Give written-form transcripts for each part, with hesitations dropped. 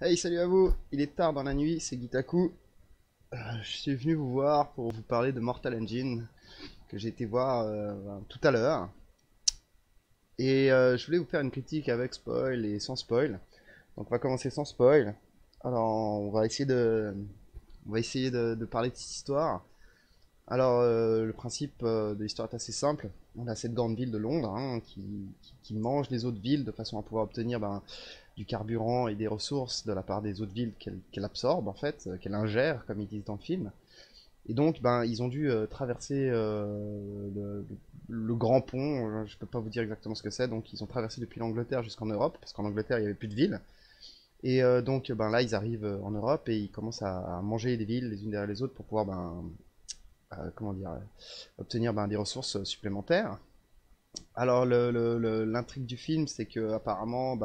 Hey, salut à vous! Il est tard dans la nuit, c'est Gitaku. Je suis venu vous voir pour vous parler de Mortal Engine, que j'ai été voir tout à l'heure. Et je voulais vous faire une critique avec spoil et sans spoil. Donc on va commencer sans spoil. Alors on va essayer de parler de cette histoire. Alors le principe de l'histoire est assez simple. On a cette grande ville de Londres hein, qui mange les autres villes de façon à pouvoir obtenir du carburant et des ressources de la part des autres villes qu'elle absorbe en fait, qu'elle ingère comme ils disent dans le film. Et donc ils ont dû traverser le grand pont, je peux pas vous dire exactement ce que c'est, donc ils ont traversé depuis l'Angleterre jusqu'en Europe, parce qu'en Angleterre il n'y avait plus de villes. Et donc là ils arrivent en Europe et ils commencent à manger les villes les unes derrière les autres pour pouvoir comment dire, obtenir des ressources supplémentaires. Alors l'intrigue du film, c'est que apparemment,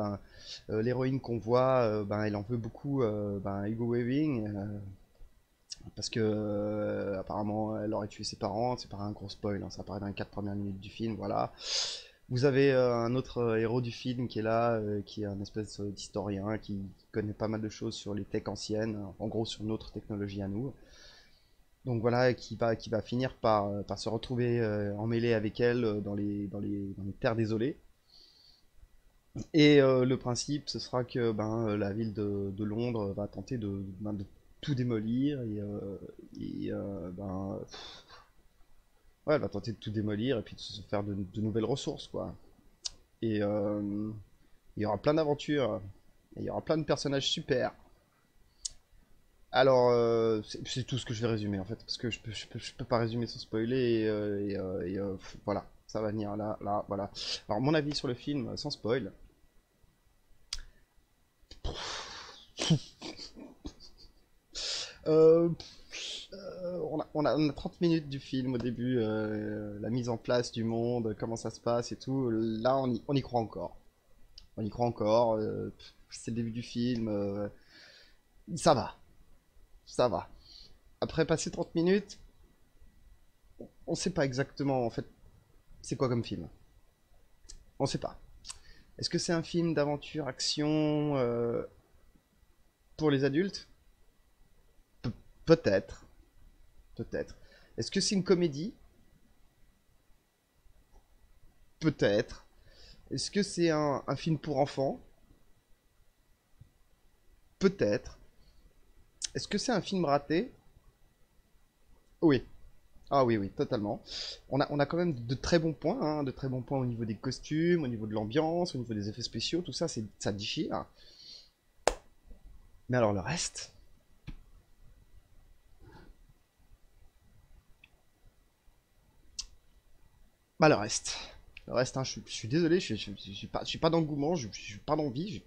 l'héroïne qu'on voit, elle en veut beaucoup, Hugo Weaving, parce que apparemment, elle aurait tué ses parents. C'est pas un gros spoil, hein, ça apparaît dans les 4 premières minutes du film, voilà. Vous avez un autre héros du film qui est là, qui est un espèce d'historien qui connaît pas mal de choses sur les techs anciennes, en gros sur notre technologie à nous. Donc voilà, qui va finir par se retrouver emmêlé avec elle dans les terres désolées. Et le principe, ce sera que la ville de Londres va tenter de tout démolir ouais, elle va tenter de tout démolir et puis de se faire de nouvelles ressources, quoi. Et il y aura plein d'aventures, et il y aura plein de personnages super. Alors, c'est tout ce que je vais résumer en fait, parce que je peux pas résumer sans spoiler, voilà, ça va venir là, voilà. Alors, mon avis sur le film, sans spoil. Euh, on a 30 minutes du film au début, la mise en place du monde, comment ça se passe et tout. Là, on y croit encore. On y croit encore. C'est le début du film. Ça va, ça va. Après passer 30 minutes, on sait pas exactement en fait c'est quoi comme film. On sait pas. Est-ce que c'est un film d'aventure, action pour les adultes? Peut-être, peut-être. Est-ce que c'est une comédie? Peut-être. Est-ce que c'est un film pour enfants? Peut-être. Est-ce que c'est un film raté? Oui. Ah oui, oui, totalement. On a quand même de très bons points, hein, de très bons points au niveau des costumes, au niveau de l'ambiance, au niveau des effets spéciaux, tout ça, ça déchire. Mais alors le reste? Bah le reste. Le reste, hein, je suis désolé, je suis pas d'engouement, je suis pas d'envie.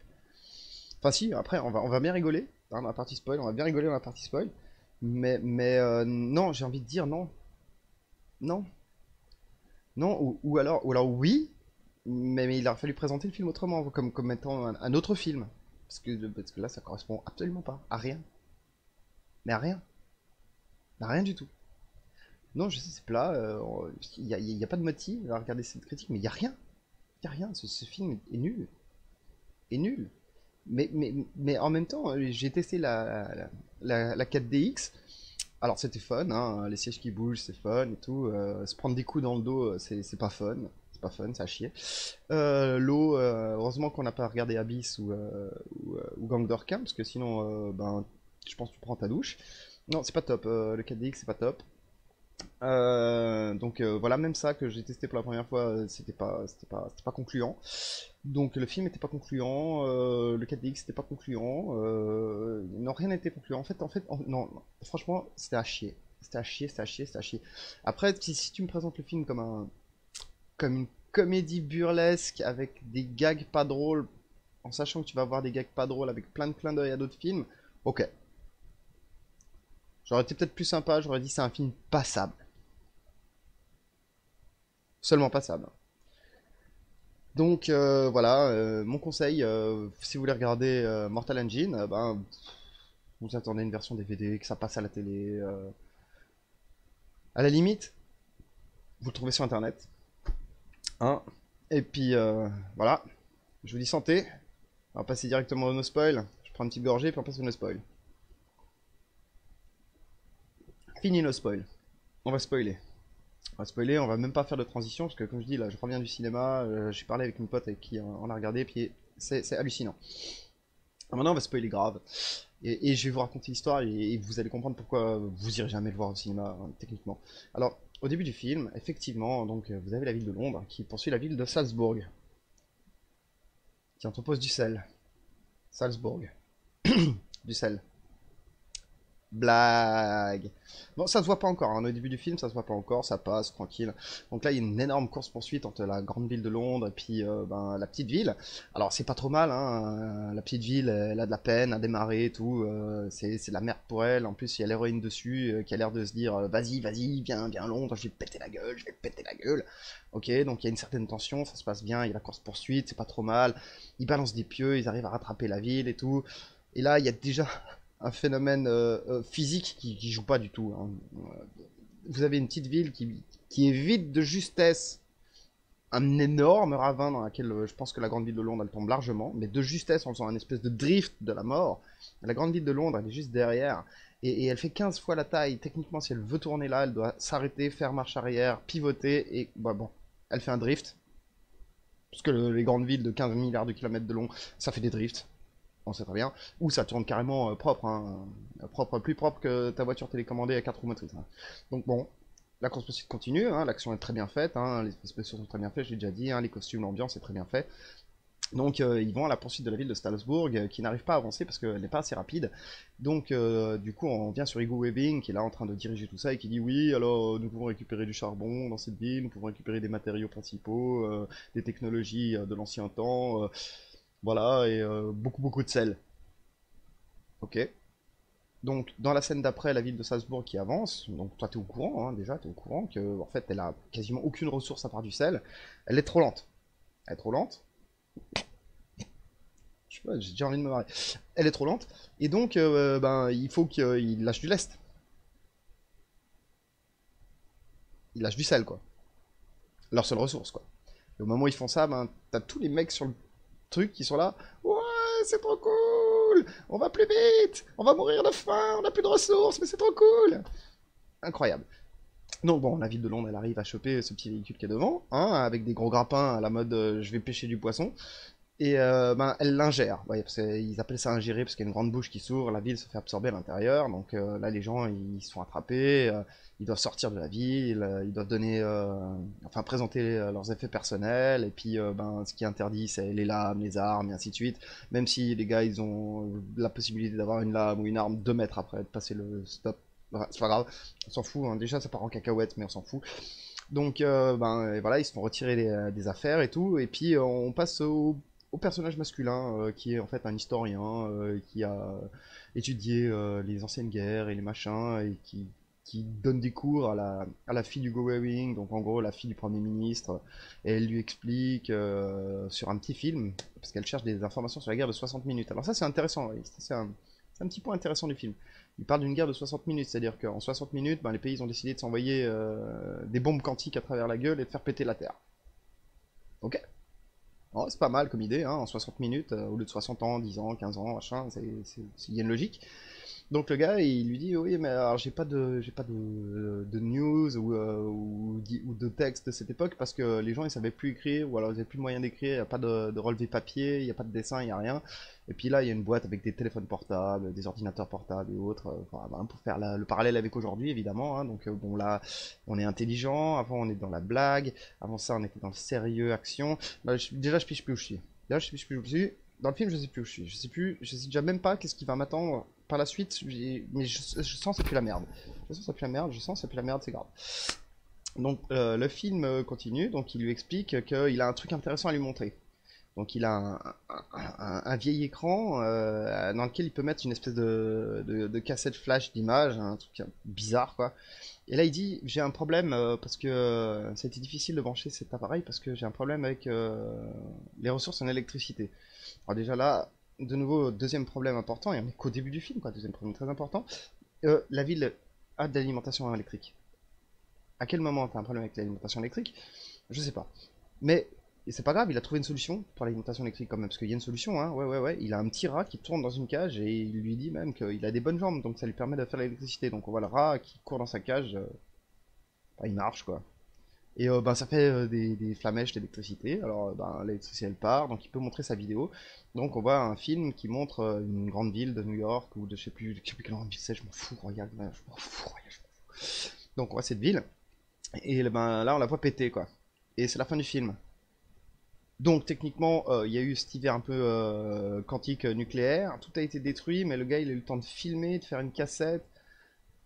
Enfin si, après, on va bien rigoler dans la partie spoil, on va bien rigoler dans la partie spoil. Mais non, j'ai envie de dire non. Non. Non, ou alors oui, mais il aurait fallu présenter le film autrement, comme étant un autre film. Parce que là, ça correspond absolument pas à rien. Mais à rien. À rien du tout. Non, je sais, c'est plat. Il y a pas de motif à regarder cette critique, mais il y a rien. Il y a rien. Ce film est nul. Est nul. Mais en même temps, j'ai testé la 4DX. Alors c'était fun, hein, les sièges qui bougent, c'est fun et tout. Se prendre des coups dans le dos, c'est pas fun. C'est pas fun, ça a chier. L'eau, heureusement qu'on n'a pas regardé Abyss ou Gang d'Orca, parce que sinon, je pense que tu prends ta douche. Non, c'est pas top. Le 4DX, c'est pas top. Donc voilà, même ça que j'ai testé pour la première fois, c'était pas concluant. Donc le film n'était pas concluant, le 4DX n'était pas concluant, non, rien n'était concluant. Non, non, franchement, c'était à chier. C'était à chier, c'était à chier, c'était à chier. Après, si tu me présentes le film comme une comédie burlesque avec des gags pas drôles, en sachant que tu vas avoir des gags pas drôles avec plein de clins d'œil à d'autres films, ok. J'aurais été peut-être plus sympa, j'aurais dit c'est un film passable. Seulement passable. Donc voilà, mon conseil, si vous voulez regarder Mortal Engine, vous attendez une version DVD, que ça passe à la télé. À la limite, vous le trouvez sur internet. Hein. Et puis voilà, je vous dis santé. On va passer directement au no spoil. prends une petite gorgée, puis on passe sur le spoil. Fini le spoil. On va spoiler. On va spoiler, on va même pas faire de transition, parce que comme je dis, là, je reviens du cinéma, j'ai parlé avec une pote avec qui on a regardé, puis c'est hallucinant. Alors maintenant, on va spoiler grave. Et je vais vous raconter l'histoire et vous allez comprendre pourquoi vous irez jamais le voir au cinéma, hein, techniquement. Alors, au début du film, effectivement, donc vous avez la ville de Londres qui poursuit la ville de Salzbourg, qui entrepose du sel. Salzbourg. Du sel. Blague. Bon, ça se voit pas encore, hein. Au début du film, ça se voit pas encore, ça passe, tranquille. Donc là, il y a une énorme course-poursuite entre la grande ville de Londres et puis la petite ville. Alors, c'est pas trop mal, hein. La petite ville, elle a de la peine à démarrer et tout. C'est de la merde pour elle. En plus, il y a l'héroïne dessus qui a l'air de se dire vas-y, vas-y, viens, viens Londres, je vais te péter la gueule, je vais te péter la gueule. Ok, donc il y a une certaine tension, ça se passe bien, il y a la course-poursuite, c'est pas trop mal. Ils balancent des pieux, ils arrivent à rattraper la ville et tout. Et là, il y a déjà un phénomène physique qui joue pas du tout, hein. Vous avez une petite ville qui est vide de justesse un énorme ravin dans lequel je pense que la grande ville de Londres elle tombe largement, mais de justesse en faisant un espèce de drift de la mort. La grande ville de Londres elle est juste derrière et elle fait 15 fois la taille. Techniquement, si elle veut tourner là, elle doit s'arrêter, faire marche arrière, pivoter et bah bon, elle fait un drift. Parce que les grandes villes de 15 milliards de kilomètres de long, ça fait des drifts, on sait très bien, ou ça tourne carrément propre, hein, propre, plus propre que ta voiture télécommandée à 4 roues motrices, hein. Donc bon, la course-poursuite continue, hein, l'action est très bien faite, hein, les effets spéciaux sont très bien faits, j'ai déjà dit, hein, les costumes, l'ambiance est très bien fait. Donc ils vont à la poursuite de la ville de Salzbourg, qui n'arrive pas à avancer parce qu'elle n'est pas assez rapide. Donc du coup on vient sur Hugo Webbing qui est là en train de diriger tout ça et qui dit oui alors nous pouvons récupérer du charbon dans cette ville, nous pouvons récupérer des matériaux principaux, des technologies de l'ancien temps, voilà, et beaucoup de sel. Ok. Donc, dans la scène d'après, la ville de Salzbourg qui avance, donc toi t'es au courant, hein, déjà, t'es au courant que en fait elle a quasiment aucune ressource à part du sel. Elle est trop lente. Elle est trop lente. Je sais pas, j'ai déjà envie de me marrer. Elle est trop lente. Et donc, ben, il faut qu'il lâche du lest. Il lâche du sel, quoi. Leur seule ressource, quoi. Et au moment où ils font ça, ben, t'as tous les mecs sur le truc qui sont là. Ouais, c'est trop cool! On va plus vite! On va mourir de faim! On a plus de ressources, mais c'est trop cool! Incroyable. Donc bon, la ville de Londres, elle arrive à choper ce petit véhicule qui est devant, hein, avec des gros grappins à la mode je vais pêcher du poisson. Et ben, elle l'ingère. Ouais, ils appellent ça ingérer parce qu'il y a une grande bouche qui s'ouvre, la ville se fait absorber à l'intérieur. Donc là, les gens, ils se sont attrapés, ils doivent sortir de la ville, ils doivent donner, enfin présenter leurs effets personnels. Et puis, ben, ce qui est interdit, c'est les lames, les armes, et ainsi de suite. Même si les gars, ils ont la possibilité d'avoir une lame ou une arme 2 mètres après de passer le stop. C'est pas grave, on s'en fout, hein. Déjà ça part en cacahuète, mais on s'en fout. Donc ben et voilà, ils se font retirer des affaires et tout, et puis on passe au personnage masculin qui est en fait un historien qui a étudié les anciennes guerres et les machins et qui donne des cours à la fille d'Hugo Weaving, donc en gros la fille du Premier ministre, et elle lui explique sur un petit film, parce qu'elle cherche des informations sur la guerre de 60 minutes. Alors ça c'est intéressant, oui. C'est un petit point intéressant du film. Il parle d'une guerre de 60 minutes, c'est-à-dire qu'en 60 minutes, ben, les pays ont décidé de s'envoyer des bombes quantiques à travers la gueule et de faire péter la Terre. Ok. Oh, c'est pas mal comme idée, hein, en 60 minutes, au lieu de 60 ans, 10 ans, 15 ans, machin, il y a une logique. Donc le gars, il lui dit, oui, mais alors j'ai pas de news ou de texte de cette époque parce que les gens ils savaient plus écrire ou alors ils avaient plus de moyen d'écrire, il n'y a pas de relevé papier, il n'y a pas de dessin, il n'y a rien. Et puis là, il y a une boîte avec des téléphones portables, des ordinateurs portables et autres, enfin, ben, pour faire le parallèle avec aujourd'hui évidemment, hein. Donc bon là, on est intelligent, avant on est dans la blague, avant ça on était dans le sérieux, action. Là, déjà je piche plus où je suis. Déjà je piche plus où je suis. Dans le film, je sais plus où je suis. Je sais déjà même pas qu'est-ce qui va m'attendre par la suite, mais je sens que ça pue la merde. Je sens que ça pue la merde, je sens que ça pue la merde, c'est grave. Donc le film continue, donc il lui explique qu'il a un truc intéressant à lui montrer. Donc il a un vieil écran dans lequel il peut mettre une espèce de cassette flash d'image, un truc bizarre quoi. Et là il dit j'ai un problème parce que ça a été difficile de brancher cet appareil parce que j'ai un problème avec les ressources en électricité. Alors déjà là, de nouveau, deuxième problème important, et on est qu'au début du film, quoi, deuxième problème très important, la ville a de l'alimentation électrique. À quel moment tu as un problème avec l'alimentation électrique? Je sais pas. Mais Et c'est pas grave, il a trouvé une solution pour l'alimentation électrique quand même, parce qu'il y a une solution, hein, ouais, ouais, ouais. Il a un petit rat qui tourne dans une cage et il lui dit même qu'il a des bonnes jambes, donc ça lui permet de faire l'électricité. Donc on voit le rat qui court dans sa cage, bah, il marche quoi. Et ben, ça fait des flamèches d'électricité. Alors ben, l'électricité elle part, donc il peut montrer sa vidéo. Donc on voit un film qui montre une grande ville de New York ou de je sais plus quelle grande ville c'est, je m'en fous, regarde, je m'en fous, regarde, je m'en fous. Donc on voit cette ville, et ben, là on la voit péter quoi. Et c'est la fin du film. Donc techniquement, il y a eu cet hiver un peu quantique nucléaire, tout a été détruit, mais le gars il a eu le temps de filmer, de faire une cassette.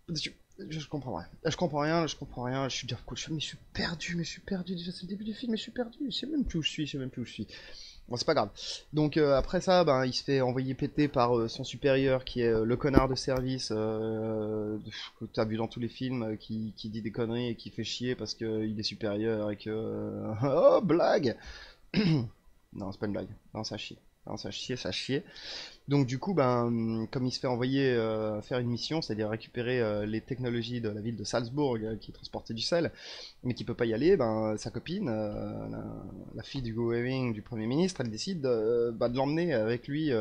Je comprends rien. Je comprends rien, je comprends rien. Je suis déjà coach, mais je suis perdu, mais je suis perdu. Déjà c'est le début du film, mais je suis perdu. Je sais même plus où je suis, je sais même plus où je suis. Bon, c'est pas grave. Donc après ça, ben, il se fait envoyer péter par son supérieur qui est le connard de service que t'as vu dans tous les films, qui dit des conneries et qui fait chier parce qu'il est supérieur et que... oh, blague. Non, c'est pas une blague. Non, ça chie. Non, ça chie, ça chie. Donc du coup, ben, comme il se fait envoyer faire une mission, c'est-à-dire récupérer les technologies de la ville de Salzbourg qui transportait du sel, mais qui peut pas y aller, ben, sa copine, la fille du Weaving, du Premier ministre, elle décide bah, de l'emmener avec lui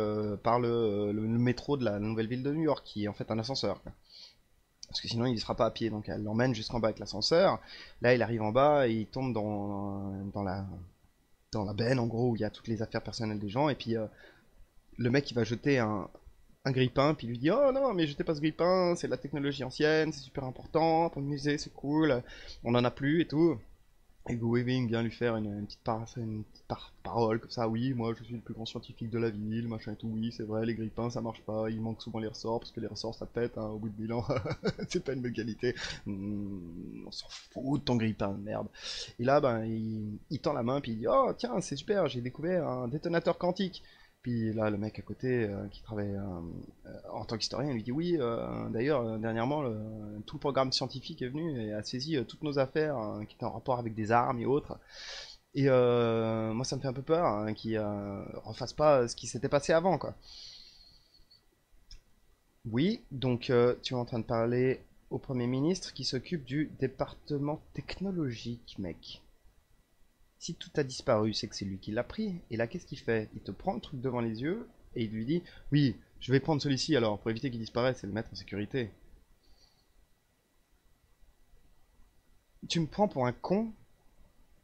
par le métro de la nouvelle ville de New York, qui est en fait un ascenseur, quoi. Parce que sinon il ne sera pas à pied, donc elle l'emmène jusqu'en bas avec l'ascenseur. Là, il arrive en bas et il tombe dans la benne, en gros, où il y a toutes les affaires personnelles des gens, et puis le mec il va jeter un grille-pain, puis il lui dit oh non, mais jetez pas ce grille-pain, c'est de la technologie ancienne, c'est super important pour le musée, c'est cool, on en a plus et tout. Et Hugo Weaving vient lui faire une petite parole comme ça, oui, moi je suis le plus grand scientifique de la ville, machin et tout, oui, c'est vrai, les grille-pains ça marche pas, il manque souvent les ressorts, parce que les ressorts ça pète hein, au bout de 1000 ans, c'est pas une bonne qualité. On s'en fout de ton grille-pain, merde. Et là, ben, il tend la main, puis il dit oh tiens, c'est super, j'ai découvert un détonateur quantique. Puis là, le mec à côté, qui travaille en tant qu'historien, lui dit oui, d'ailleurs, dernièrement, tout le programme scientifique est venu et a saisi toutes nos affaires qui étaient en rapport avec des armes et autres. Et moi, ça me fait un peu peur qu'ils refassent pas ce qui s'était passé avant, quoi. Oui, donc tu es en train de parler au Premier ministre qui s'occupe du département technologique, mec. Si tout a disparu, c'est que c'est lui qui l'a pris. Et là, qu'est-ce qu'il fait? Il te prend le truc devant les yeux et il lui dit oui, je vais prendre celui-ci alors pour éviter qu'il disparaisse et le mettre en sécurité. Tu me prends pour un con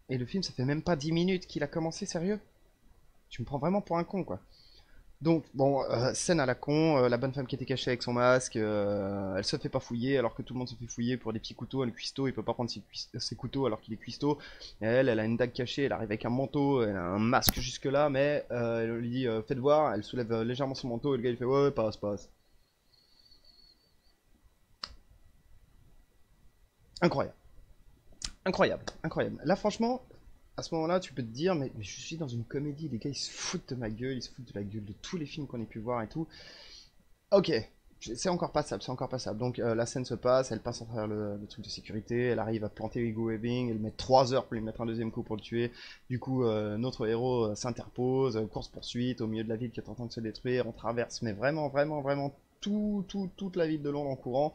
et le film, ça fait même pas 10 minutes qu'il a commencé, sérieux? Tu me prends vraiment pour un con, quoi. Donc, bon, scène à la con, la bonne femme qui était cachée avec son masque, elle se fait pas fouiller alors que tout le monde se fait fouiller pour des petits couteaux. Le cuistot, il peut pas prendre ses couteaux alors qu'il est cuistot. Et elle a une dague cachée, elle arrive avec un manteau, elle a un masque jusque-là, mais elle lui dit faites voir, elle soulève légèrement son manteau et le gars il fait ouais, ouais, passe, passe. Incroyable, incroyable, incroyable. Là, franchement, à ce moment-là, tu peux te dire, mais je suis dans une comédie, les gars ils se foutent de ma gueule, ils se foutent de la gueule de tous les films qu'on ait pu voir et tout. Ok, c'est encore passable, c'est encore passable. Donc la scène se passe, elle passe à travers le truc de sécurité, elle arrive à planter Hugo Weaving, elle met 3 heures pour lui mettre un deuxième coup pour le tuer. Du coup, notre héros s'interpose, course-poursuite au milieu de la ville qui est en train de se détruire, on traverse, mais vraiment, vraiment, vraiment toute la ville de Londres en courant.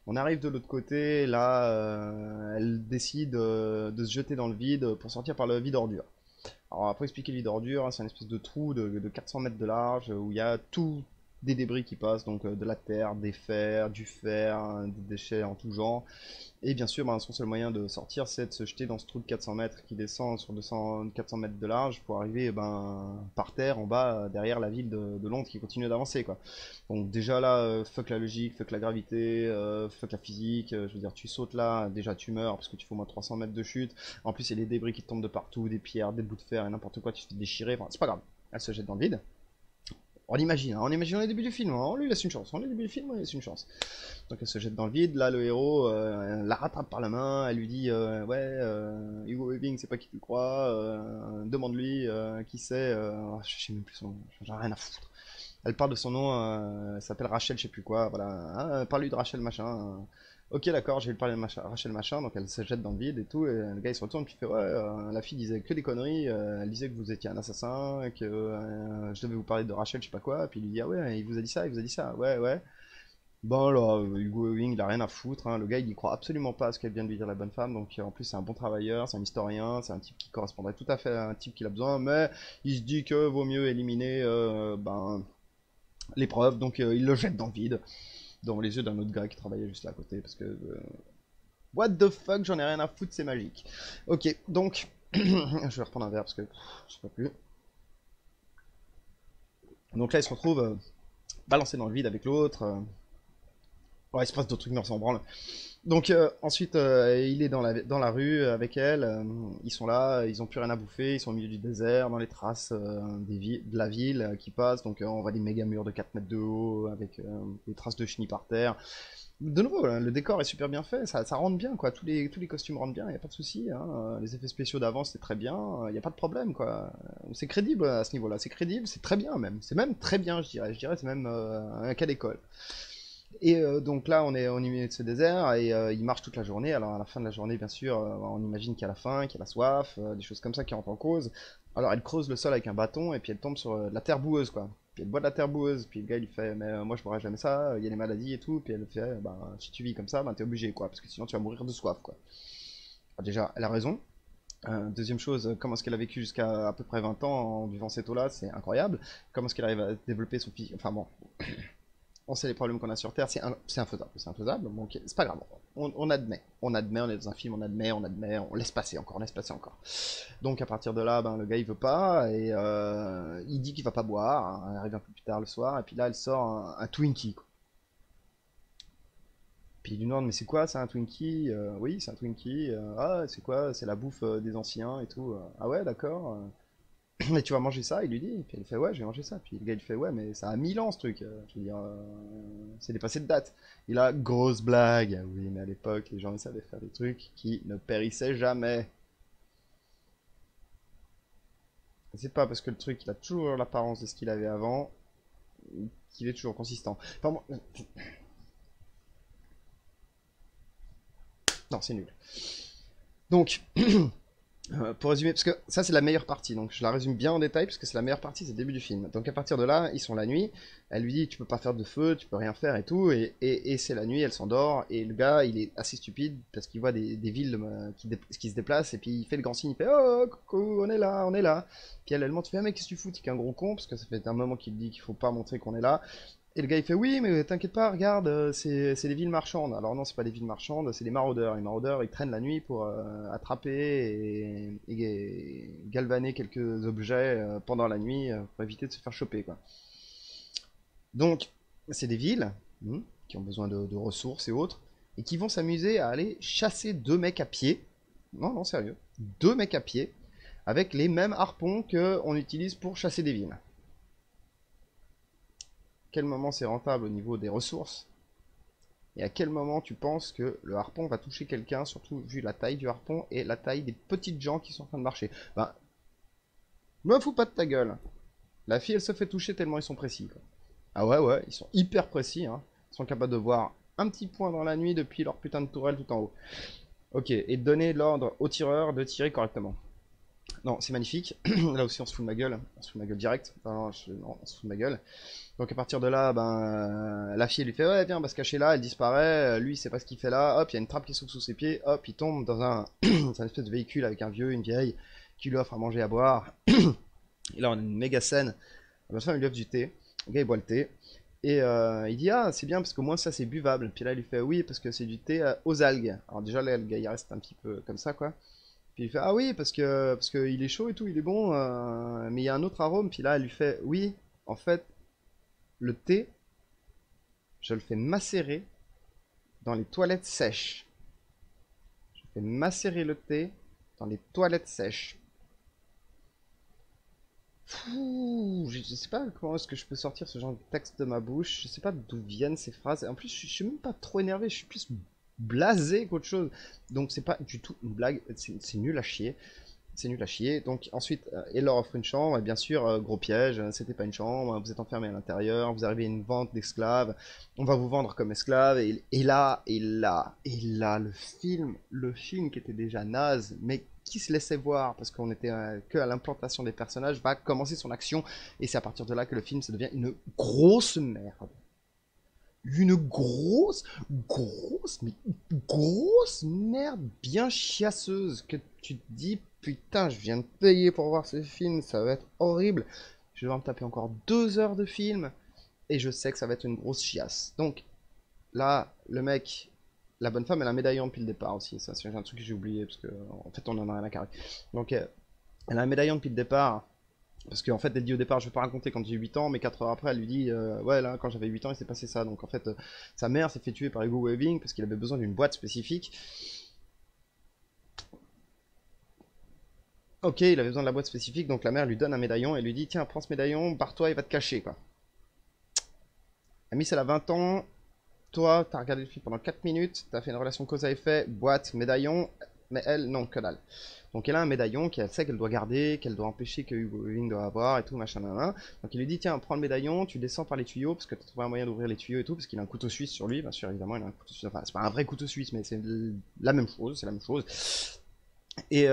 On arrive de l'autre côté, là, elle décide de se jeter dans le vide pour sortir par le vide ordure. Alors, pour expliquer le vide ordure, hein, c'est une espèce de trou de 400 mètres de large où il y a tout des débris qui passent, donc de la terre, des fers, du fer, hein, des déchets en tout genre. Et bien sûr, ben, son seul moyen de sortir, c'est de se jeter dans ce trou de 400 mètres qui descend sur 400 mètres de large pour arriver ben, par terre en bas, derrière la ville de Londres qui continue d'avancer, quoi. Donc déjà là, fuck la logique, fuck la gravité, fuck la physique, je veux dire, tu sautes là, déjà tu meurs parce que tu fais au moins 300 mètres de chute. En plus, il y a des débris qui tombent de partout, des pierres, des bouts de fer et n'importe quoi, tu te fais déchirer, enfin, c'est pas grave. Elle se jette dans le vide. On imagine, hein, on imagine au début du film, hein, on lui laisse une chance, on lui début du film, on lui laisse une chance. Donc elle se jette dans le vide, là le héros la rattrape par la main, elle lui dit ouais, Hugo Weaving c'est pas qui tu crois, demande-lui qui c'est, je sais même plus son nom, j'en ai rien à foutre. Elle parle de son nom, elle s'appelle Rachel je sais plus quoi, voilà, hein, parle-lui de Rachel machin. Ok d'accord, je vais lui parler de Rachel machin, donc elle se jette dans le vide et tout, et le gars il se retourne puis il fait ouais, la fille disait que des conneries, elle disait que vous étiez un assassin, que je devais vous parler de Rachel je sais pas quoi, puis il lui dit ah ouais, il vous a dit ça, ouais ouais. Bon là, Hugo Weaving, il a rien à foutre, hein. Le gars, il y croit absolument pas à ce qu'elle vient de lui dire la bonne femme. Donc en plus, c'est un bon travailleur, c'est un historien, c'est un type qui correspondrait tout à fait à un type qu'il a besoin. Mais il se dit que vaut mieux éliminer l'épreuve. Donc il le jette dans le vide, dans les yeux d'un autre gars qui travaillait juste là à côté. Parce que what the fuck, j'en ai rien à foutre, c'est magique. Ok, donc je vais reprendre un verre parce que je sais pas plus. Donc là, il se retrouve balancé dans le vide avec l'autre. Ouais, il se passe d'autres trucs, mais on s'en branle. Donc ensuite, il est dans la rue avec elle. Ils sont là, ils ont plus rien à bouffer. Ils sont au milieu du désert, dans les traces de la ville qui passent. Donc on voit des méga murs de 4 mètres de haut avec des traces de chenilles par terre. De nouveau, le décor est super bien fait, ça rentre bien, quoi. Tous les costumes rentrent bien, il n'y a pas de souci, hein. Les effets spéciaux d'avant, c'était très bien, il n'y a pas de problème, quoi. C'est crédible à ce niveau-là, c'est crédible, c'est très bien même. C'est même très bien, je dirais. Je dirais c'est même un cas d'école. Et donc là, on est au milieu de ce désert et il marche toute la journée. Alors à la fin de la journée, bien sûr, on imagine qu'il y a la faim, qu'il y a la soif, des choses comme ça qui rentrent en cause. Alors elle creuse le sol avec un bâton et puis elle tombe sur de la terre boueuse, quoi. Puis elle boit de la terre boueuse. Puis le gars il fait, mais moi je boirai jamais ça. Il y a des maladies et tout. Puis elle fait, bah si tu vis comme ça, bah t'es obligé, quoi, parce que sinon tu vas mourir de soif, quoi. Alors, déjà, elle a raison. Deuxième chose, comment est-ce qu'elle a vécu jusqu'à à peu près 20 ans en buvant cette eau-là, c'est incroyable. Comment est-ce qu'elle arrive à développer son physique. Enfin bon, on sait les problèmes qu'on a sur Terre, c'est infaisable, bon, ok, c'est pas grave, on admet, on est dans un film, on laisse passer encore, on laisse passer encore. Donc à partir de là, ben, le gars il veut pas, et il dit qu'il va pas boire, hein, elle arrive un peu plus tard le soir, et puis là elle sort un Twinkie, quoi. Puis il lui demande, mais c'est quoi ça un Twinkie? Oui, c'est un Twinkie. Ah, c'est quoi? C'est la bouffe des anciens et tout. Ah ouais, d'accord. Mais tu vas manger ça, il lui dit. Puis elle fait ouais, je vais manger ça. Puis le gars il fait ouais, mais ça a 1000 ans ce truc. Je veux dire, c'est dépassé de date. Il a grosse blague. Ah oui, mais à l'époque, les gens ils savaient faire des trucs qui ne périssaient jamais. C'est pas parce que le truc il a toujours l'apparence de ce qu'il avait avant qu'il est toujours consistant. Enfin, non, c'est nul. Donc, pour résumer, parce que ça c'est la meilleure partie, donc je la résume bien en détail parce que c'est la meilleure partie, c'est le début du film. Donc à partir de là, ils sont la nuit, elle lui dit tu peux pas faire de feu, tu peux rien faire et tout, et c'est la nuit, elle s'endort, et le gars il est assez stupide parce qu'il voit des villes qui se déplacent, et puis il fait le grand signe, il fait oh coucou, on est là, on est là. Puis elle monte, tu fais ah, mec qu'est-ce que tu fous, t'es qu'un gros con, parce que ça fait un moment qu'il dit qu'il faut pas montrer qu'on est là. Et le gars il fait oui mais t'inquiète pas regarde c'est des villes marchandes. Alors non c'est pas des villes marchandes, c'est des maraudeurs. Les maraudeurs ils traînent la nuit pour attraper et galvaner quelques objets pendant la nuit pour éviter de se faire choper, quoi. Donc c'est des villes qui ont besoin de ressources et autres et qui vont s'amuser à aller chasser deux mecs à pied. Non non sérieux, deux mecs à pied avec les mêmes harpons que on utilise pour chasser des villes. Quel moment c'est rentable au niveau des ressources? Et à quel moment tu penses que le harpon va toucher quelqu'un, surtout vu la taille du harpon et la taille des petites gens qui sont en train de marcher? Ben, me fous pas de ta gueule. La fille, elle se fait toucher tellement ils sont précis, quoi. Ah ouais, ouais, ils sont hyper précis, hein. Ils sont capables de voir un petit point dans la nuit depuis leur putain de tourelle tout en haut. Ok, et de donner l'ordre aux tireurs de tirer correctement. Non, c'est magnifique. Là aussi, on se fout de ma gueule. On se fout de ma gueule direct. Non, non, on se fout de ma gueule. Donc à partir de là, ben, la fille lui fait ouais viens on va se cacher là, elle disparaît, lui il sait pas ce qu'il fait là, hop il y a une trappe qui s'ouvre sous ses pieds, hop il tombe dans un, dans un espèce de véhicule avec un vieux, une vieille, qui lui offre à manger à boire. Et là on a une méga scène, la femme il lui offre du thé, le gars il boit le thé, et il dit ah c'est bien parce qu'au moins ça c'est buvable, puis là il lui fait oui parce que c'est du thé aux algues. Alors déjà là le gars il reste un petit peu comme ça, quoi. Puis il fait ah oui parce que il est chaud et tout, il est bon, mais il y a un autre arôme, puis là elle lui fait oui en fait le thé, je le fais macérer dans les toilettes sèches. Je fais macérer le thé dans les toilettes sèches. Fouh, je sais pas comment est-ce que je peux sortir ce genre de texte de ma bouche. Je sais pas d'où viennent ces phrases. En plus, je suis même pas trop énervé. Je suis plus blasé qu'autre chose. Donc c'est pas du tout une blague. C'est nul à chier. C'est nul à chier. Donc ensuite, il leur offre une chambre, et bien sûr, gros piège, c'était pas une chambre, vous êtes enfermé à l'intérieur, vous arrivez à une vente d'esclaves, on va vous vendre comme esclave, et là, le film qui était déjà naze, mais qui se laissait voir, parce qu'on était que à l'implantation des personnages, va commencer son action, et c'est à partir de là que le film, ça devient une grosse merde. une mais grosse merde bien chiasseuse que tu te dis, putain, je viens de payer pour voir ce film, ça va être horrible. Je vais devoir me taper encore 2 heures de film et je sais que ça va être une grosse chiasse. Donc là, le mec, la bonne femme, elle a un médaillon depuis le départ aussi. Ça, c'est un truc que j'ai oublié parce que en fait, on en a rien à carrer. Donc, elle a un médaillon depuis le départ. Parce qu'en fait, elle dit au départ, je vais pas raconter quand j'ai 8 ans, mais 4 heures après, elle lui dit, ouais, là, quand j'avais 8 ans, il s'est passé ça. Donc en fait, sa mère s'est fait tuer par Hugo Weaving parce qu'il avait besoin d'une boîte spécifique. Ok, il avait besoin de la boîte spécifique, donc la mère lui donne un médaillon et lui dit, tiens, prends ce médaillon, barre-toi, il va te cacher, quoi. Miss, elle a 20 ans, toi, t'as regardé le film pendant 4 minutes, t'as fait une relation cause à effet, boîte, médaillon, mais elle, non, que dalle. Donc elle a un médaillon qu'elle sait qu'elle doit garder, qu'elle doit empêcher que Hugo Weaving doit avoir et tout, machin, nan. Donc il lui dit, tiens, prends le médaillon, tu descends par les tuyaux, parce que t'as trouvé un moyen d'ouvrir les tuyaux et tout, parce qu'il a un couteau suisse sur lui, bien sûr, évidemment, il a un couteau suisse, enfin, c'est pas un vrai couteau suisse, mais c'est la même chose, c'est la même chose. Et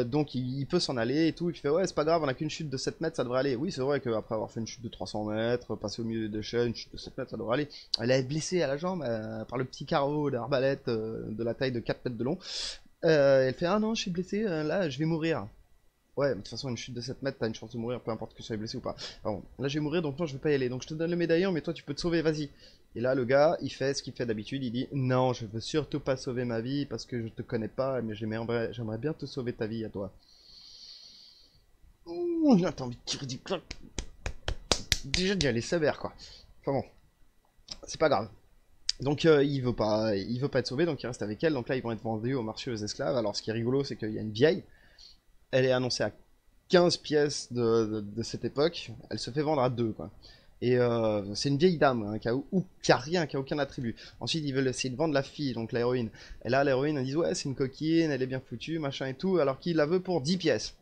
donc il peut s'en aller et tout, il fait ouais c'est pas grave, on a qu'une chute de 7 mètres, ça devrait aller. Oui c'est vrai qu'après avoir fait une chute de 300 mètres, passer au milieu des chaînes, une chute de 7 mètres, ça devrait aller. Elle est blessée à la jambe par le petit carreau d'arbalète de la taille de 4 mètres de long. Elle fait ah non je suis blessée, là je vais mourir. Ouais, mais de toute façon, une chute de 7 mètres, t'as une chance de mourir, peu importe que tu sois blessé ou pas. Bon, là, je vais mourir, donc non, je vais pas y aller. Donc, je te donne le médaillon, mais toi, tu peux te sauver, vas-y. Et là, le gars, il fait ce qu'il fait d'habitude. Il dit, non, je veux surtout pas sauver ma vie parce que je te connais pas, mais j'aimerais bien te sauver ta vie à toi. Ouh, là, t'as envie de tirer du clac. Déjà d'y aller sévère, quoi. Enfin bon, c'est pas grave. Donc il veut pas être sauvé, donc il reste avec elle. Donc là, ils vont être vendus au marché aux esclaves. Alors, ce qui est rigolo, c'est qu'il y a une vieille. Elle est annoncée à 15 pièces de cette époque, elle se fait vendre à 2 quoi. Et c'est une vieille dame hein, qui a rien, qui a aucun attribut. Ensuite, ils veulent essayer de vendre la fille, donc l'héroïne. Et là, l'héroïne, elle dit ouais, c'est une coquine, elle est bien foutue, machin et tout, alors qu'il la veut pour 10 pièces.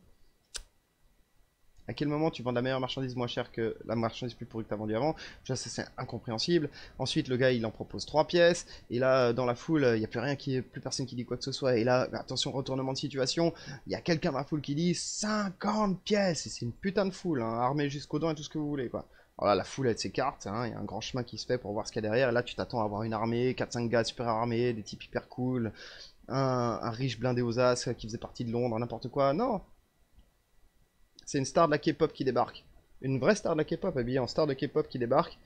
À quel moment tu vends de la meilleure marchandise moins chère que la marchandise plus pourrie que tu as vendue avant? Déjà, ça c'est incompréhensible. Ensuite, le gars il en propose 3 pièces. Et là, dans la foule, il n'y a plus rien plus personne qui dit quoi que ce soit. Et là, attention, retournement de situation. Il y a quelqu'un dans la foule qui dit 50 pièces. Et c'est une putain de foule, hein, armée jusqu'aux dents et tout ce que vous voulez, quoi. Alors là, la foule elle s'écarte, hein, il y a un grand chemin qui se fait pour voir ce qu'il y a derrière. Et là, tu t'attends à avoir une armée, 4-5 gars super armés, des types hyper cool, un riche blindé aux as qui faisait partie de Londres, n'importe quoi. Non, c'est une star de la K-pop qui débarque. Une vraie star de la K-pop, habillée en star de K-pop qui débarque.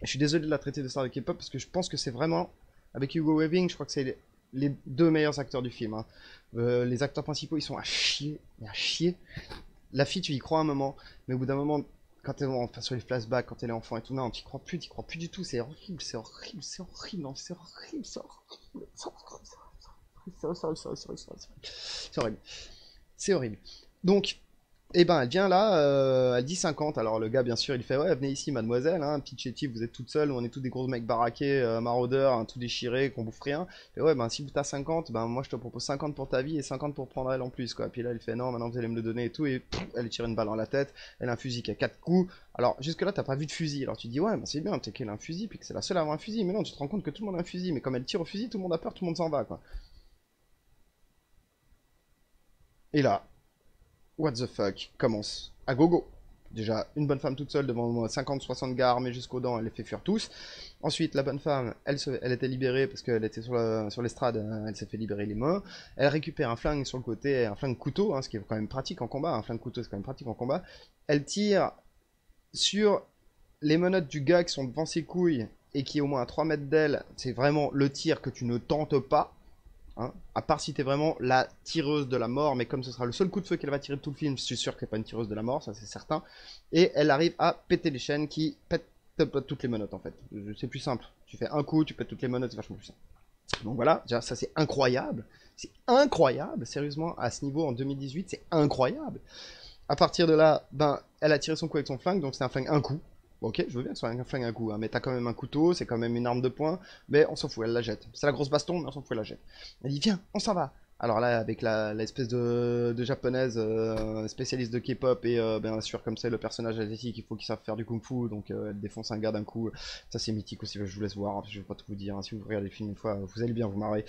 Et je suis désolé de la traiter de star de K-pop parce que je pense que c'est vraiment, avec Hugo Weaving, je crois que c'est les 2 meilleurs acteurs du film, hein. Les acteurs principaux, ils sont à chier, mais à chier. La fille, tu y crois un moment, mais au bout d'un moment, quand elle enfin, sur les flashbacks, quand elle est enfant et tout, non, tu y crois plus du tout. C'est horrible, c'est horrible, c'est horrible, non, c'est horrible, c'est horrible, c'est horrible, c'est horrible, c'est horrible, c'est horrible. Donc, et ben, elle vient là, elle dit 50. Alors le gars, bien sûr, il fait ouais, venez ici, mademoiselle, hein, petite chétive, vous êtes toute seule, on est tous des gros mecs baraqués, maraudeurs, hein, tout déchirés, qu'on bouffe rien. Et ouais, ben si vous t'as 50, ben moi je te propose 50 pour ta vie et 50 pour prendre elle en plus, quoi. Puis là, il fait non, maintenant vous allez me le donner et tout, et pff, elle lui tire une balle dans la tête, elle a un fusil qui a 4 coups. Alors jusque-là, t'as pas vu de fusil. Alors tu dis ouais, ben c'est bien, peut-être qu'elle a un fusil, puis que c'est la seule à avoir un fusil. Mais non, tu te rends compte que tout le monde a un fusil, mais comme elle tire au fusil, tout le monde a peur, tout le monde s'en va, quoi. Et là, what the fuck commence à gogo. Déjà, une bonne femme toute seule devant 50-60 gars armés jusqu'aux dents, elle les fait fuir tous. Ensuite, la bonne femme, elle était libérée parce qu'elle était sur l'estrade, elle s'est fait libérer les mains. Elle récupère un flingue sur le côté, un flingue couteau, hein, ce qui est quand même pratique en combat. Un flingue couteau, c'est quand même pratique en combat. Elle tire sur les menottes du gars qui sont devant ses couilles et qui est au moins à 3 mètres d'elle. C'est vraiment le tir que tu ne tentes pas. Hein, à part si t'es vraiment la tireuse de la mort, mais comme ce sera le seul coup de feu qu'elle va tirer de tout le film, je suis sûr qu'elle n'est pas une tireuse de la mort, ça c'est certain. Et elle arrive à péter les chaînes qui pètent toutes les menottes en fait. C'est plus simple. Tu fais un coup, tu pètes toutes les menottes, c'est vachement plus simple. Donc voilà, déjà ça c'est incroyable. C'est incroyable, sérieusement, à ce niveau en 2018, c'est incroyable. À partir de là, ben, elle a tiré son coup avec son flingue, donc c'est un flingue un coup. Ok, je veux bien que ce soit un flingue un coup, hein, mais t'as quand même un couteau, c'est quand même une arme de poing, mais on s'en fout, elle la jette. C'est la grosse baston, mais on s'en fout, elle la jette. Elle dit, viens, on s'en va. Alors là, avec l'espèce de japonaise spécialiste de K-pop, et bien sûr, comme c'est le personnage asiatique, il faut qu'il sache faire du kung-fu, donc elle défonce un gars d'un coup. Ça, c'est mythique aussi, je vous laisse voir, hein, je vais pas tout vous dire, hein, si vous regardez le film une fois, vous allez bien vous marrer.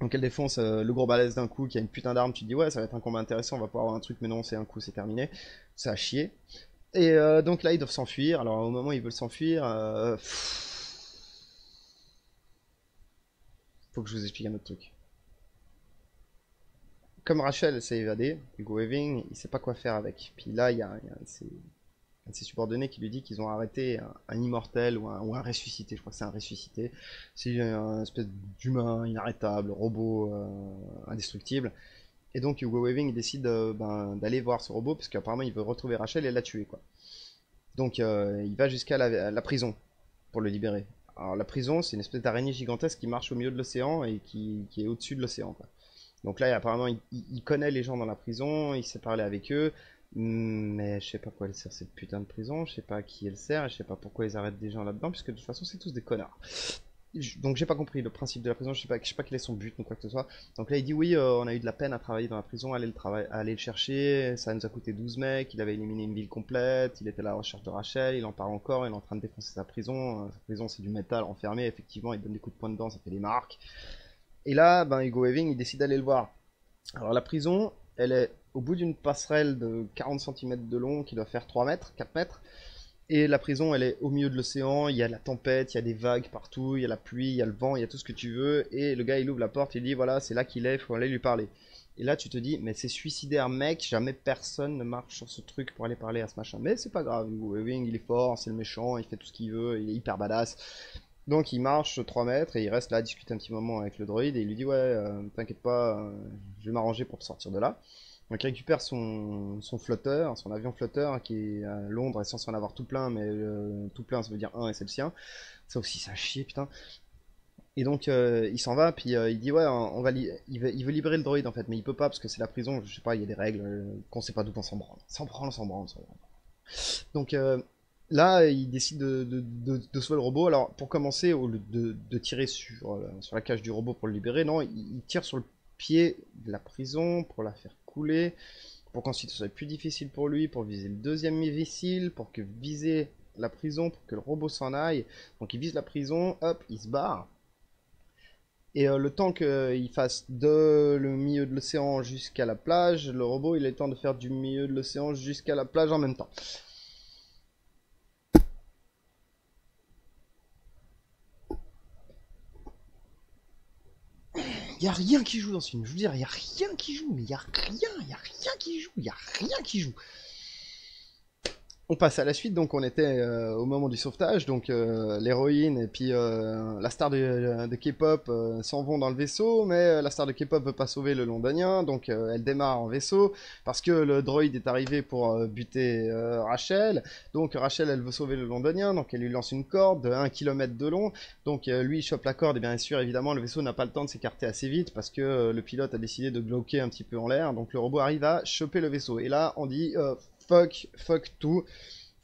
Donc elle défonce le gros balèze d'un coup, qui a une putain d'arme, tu te dis, ouais, ça va être un combat intéressant, on va pouvoir avoir un truc, mais non, c'est un coup, c'est terminé. Ça a chier. Et donc là, ils doivent s'enfuir. Alors au moment où ils veulent s'enfuir, faut que je vous explique un autre truc. Comme Rachel elle s'est évadée, Hugo Weaving, il sait pas quoi faire avec. Puis là, il y a un de ses subordonnés qui lui dit qu'ils ont arrêté un immortel ou un ressuscité. Je crois que c'est un ressuscité. C'est un espèce d'humain inarrêtable, robot indestructible. Et donc Hugo Weaving il décide d'aller voir ce robot parce qu'apparemment il veut retrouver Rachel et la tuer quoi. Donc il va jusqu'à la prison pour le libérer. Alors la prison c'est une espèce d'araignée gigantesque qui marche au milieu de l'océan et qui est au-dessus de l'océan quoi. Donc là apparemment il connaît les gens dans la prison, il s'est parlé avec eux, mais je sais pas quoi elle sert cette putain de prison, je sais pas à qui elle sert, et je sais pas pourquoi ils arrêtent des gens là-dedans puisque de toute façon c'est tous des connards. Donc j'ai pas compris le principe de la prison, je sais pas quel est son but ou quoi que ce soit. Donc là il dit oui, on a eu de la peine à travailler dans la prison, aller le chercher, ça nous a coûté 12 mecs, il avait éliminé une ville complète, il était à la recherche de Rachel, il en parle encore, il est en train de défoncer sa prison c'est du métal enfermé, effectivement il donne des coups de poing dedans, ça fait des marques. Et là, ben, Hugo Weaving il décide d'aller le voir. Alors la prison, elle est au bout d'une passerelle de 40 cm de long qui doit faire 3 mètres, 4 mètres. Et la prison, elle est au milieu de l'océan, il y a la tempête, il y a des vagues partout, il y a la pluie, il y a le vent, il y a tout ce que tu veux. Et le gars, il ouvre la porte, il dit, voilà, c'est là qu'il est, il faut aller lui parler. Et là, tu te dis, mais c'est suicidaire, mec, jamais personne ne marche sur ce truc pour aller parler à ce machin. Mais c'est pas grave, Hugo Weaving, il est fort, c'est le méchant, il fait tout ce qu'il veut, il est hyper badass. Donc il marche 3 mètres et il reste là à discuter un petit moment avec le droïde et il lui dit, ouais, t'inquiète pas, je vais m'arranger pour te sortir de là. Donc il récupère son flotteur, son avion flotteur qui est à Londres, est censé en avoir tout plein, mais tout plein ça veut dire un et c'est le sien. Ça aussi ça chie putain. Et donc il s'en va, puis il dit ouais, il veut libérer le droïde en fait, mais il peut pas parce que c'est la prison, je sais pas, il y a des règles qu'on sait pas d'où on s'en branle. S'en branle, s'en branle, s'en branle. Donc là il décide de sauver le robot. Alors pour commencer, au lieu de tirer sur la cage du robot pour le libérer, non, il tire sur le pied de la prison pour la faire couler, pour qu'ensuite ce soit plus difficile pour lui, pour viser le deuxième missile, pour que viser la prison, pour que le robot s'en aille. Donc il vise la prison, hop, il se barre. Et le temps qu'il fasse de le milieu de l'océan jusqu'à la plage, le robot il a le temps de faire du milieu de l'océan jusqu'à la plage en même temps. Il y a rien qui joue dans ce film, je veux dire, il y a rien qui joue, mais il y a rien qui joue, il y a rien qui joue. On passe à la suite, donc on était au moment du sauvetage, donc l'héroïne et puis la star de K-pop s'en vont dans le vaisseau, mais la star de K-pop veut pas sauver le londonien, donc elle démarre en vaisseau, parce que le droïde est arrivé pour buter Rachel, donc Rachel elle veut sauver le londonien, donc elle lui lance une corde de 1 km de long, donc lui il chope la corde, et bien sûr évidemment le vaisseau n'a pas le temps de s'écarter assez vite, parce que le pilote a décidé de bloquer un petit peu en l'air, donc le robot arrive à choper le vaisseau, et là on dit fuck tout.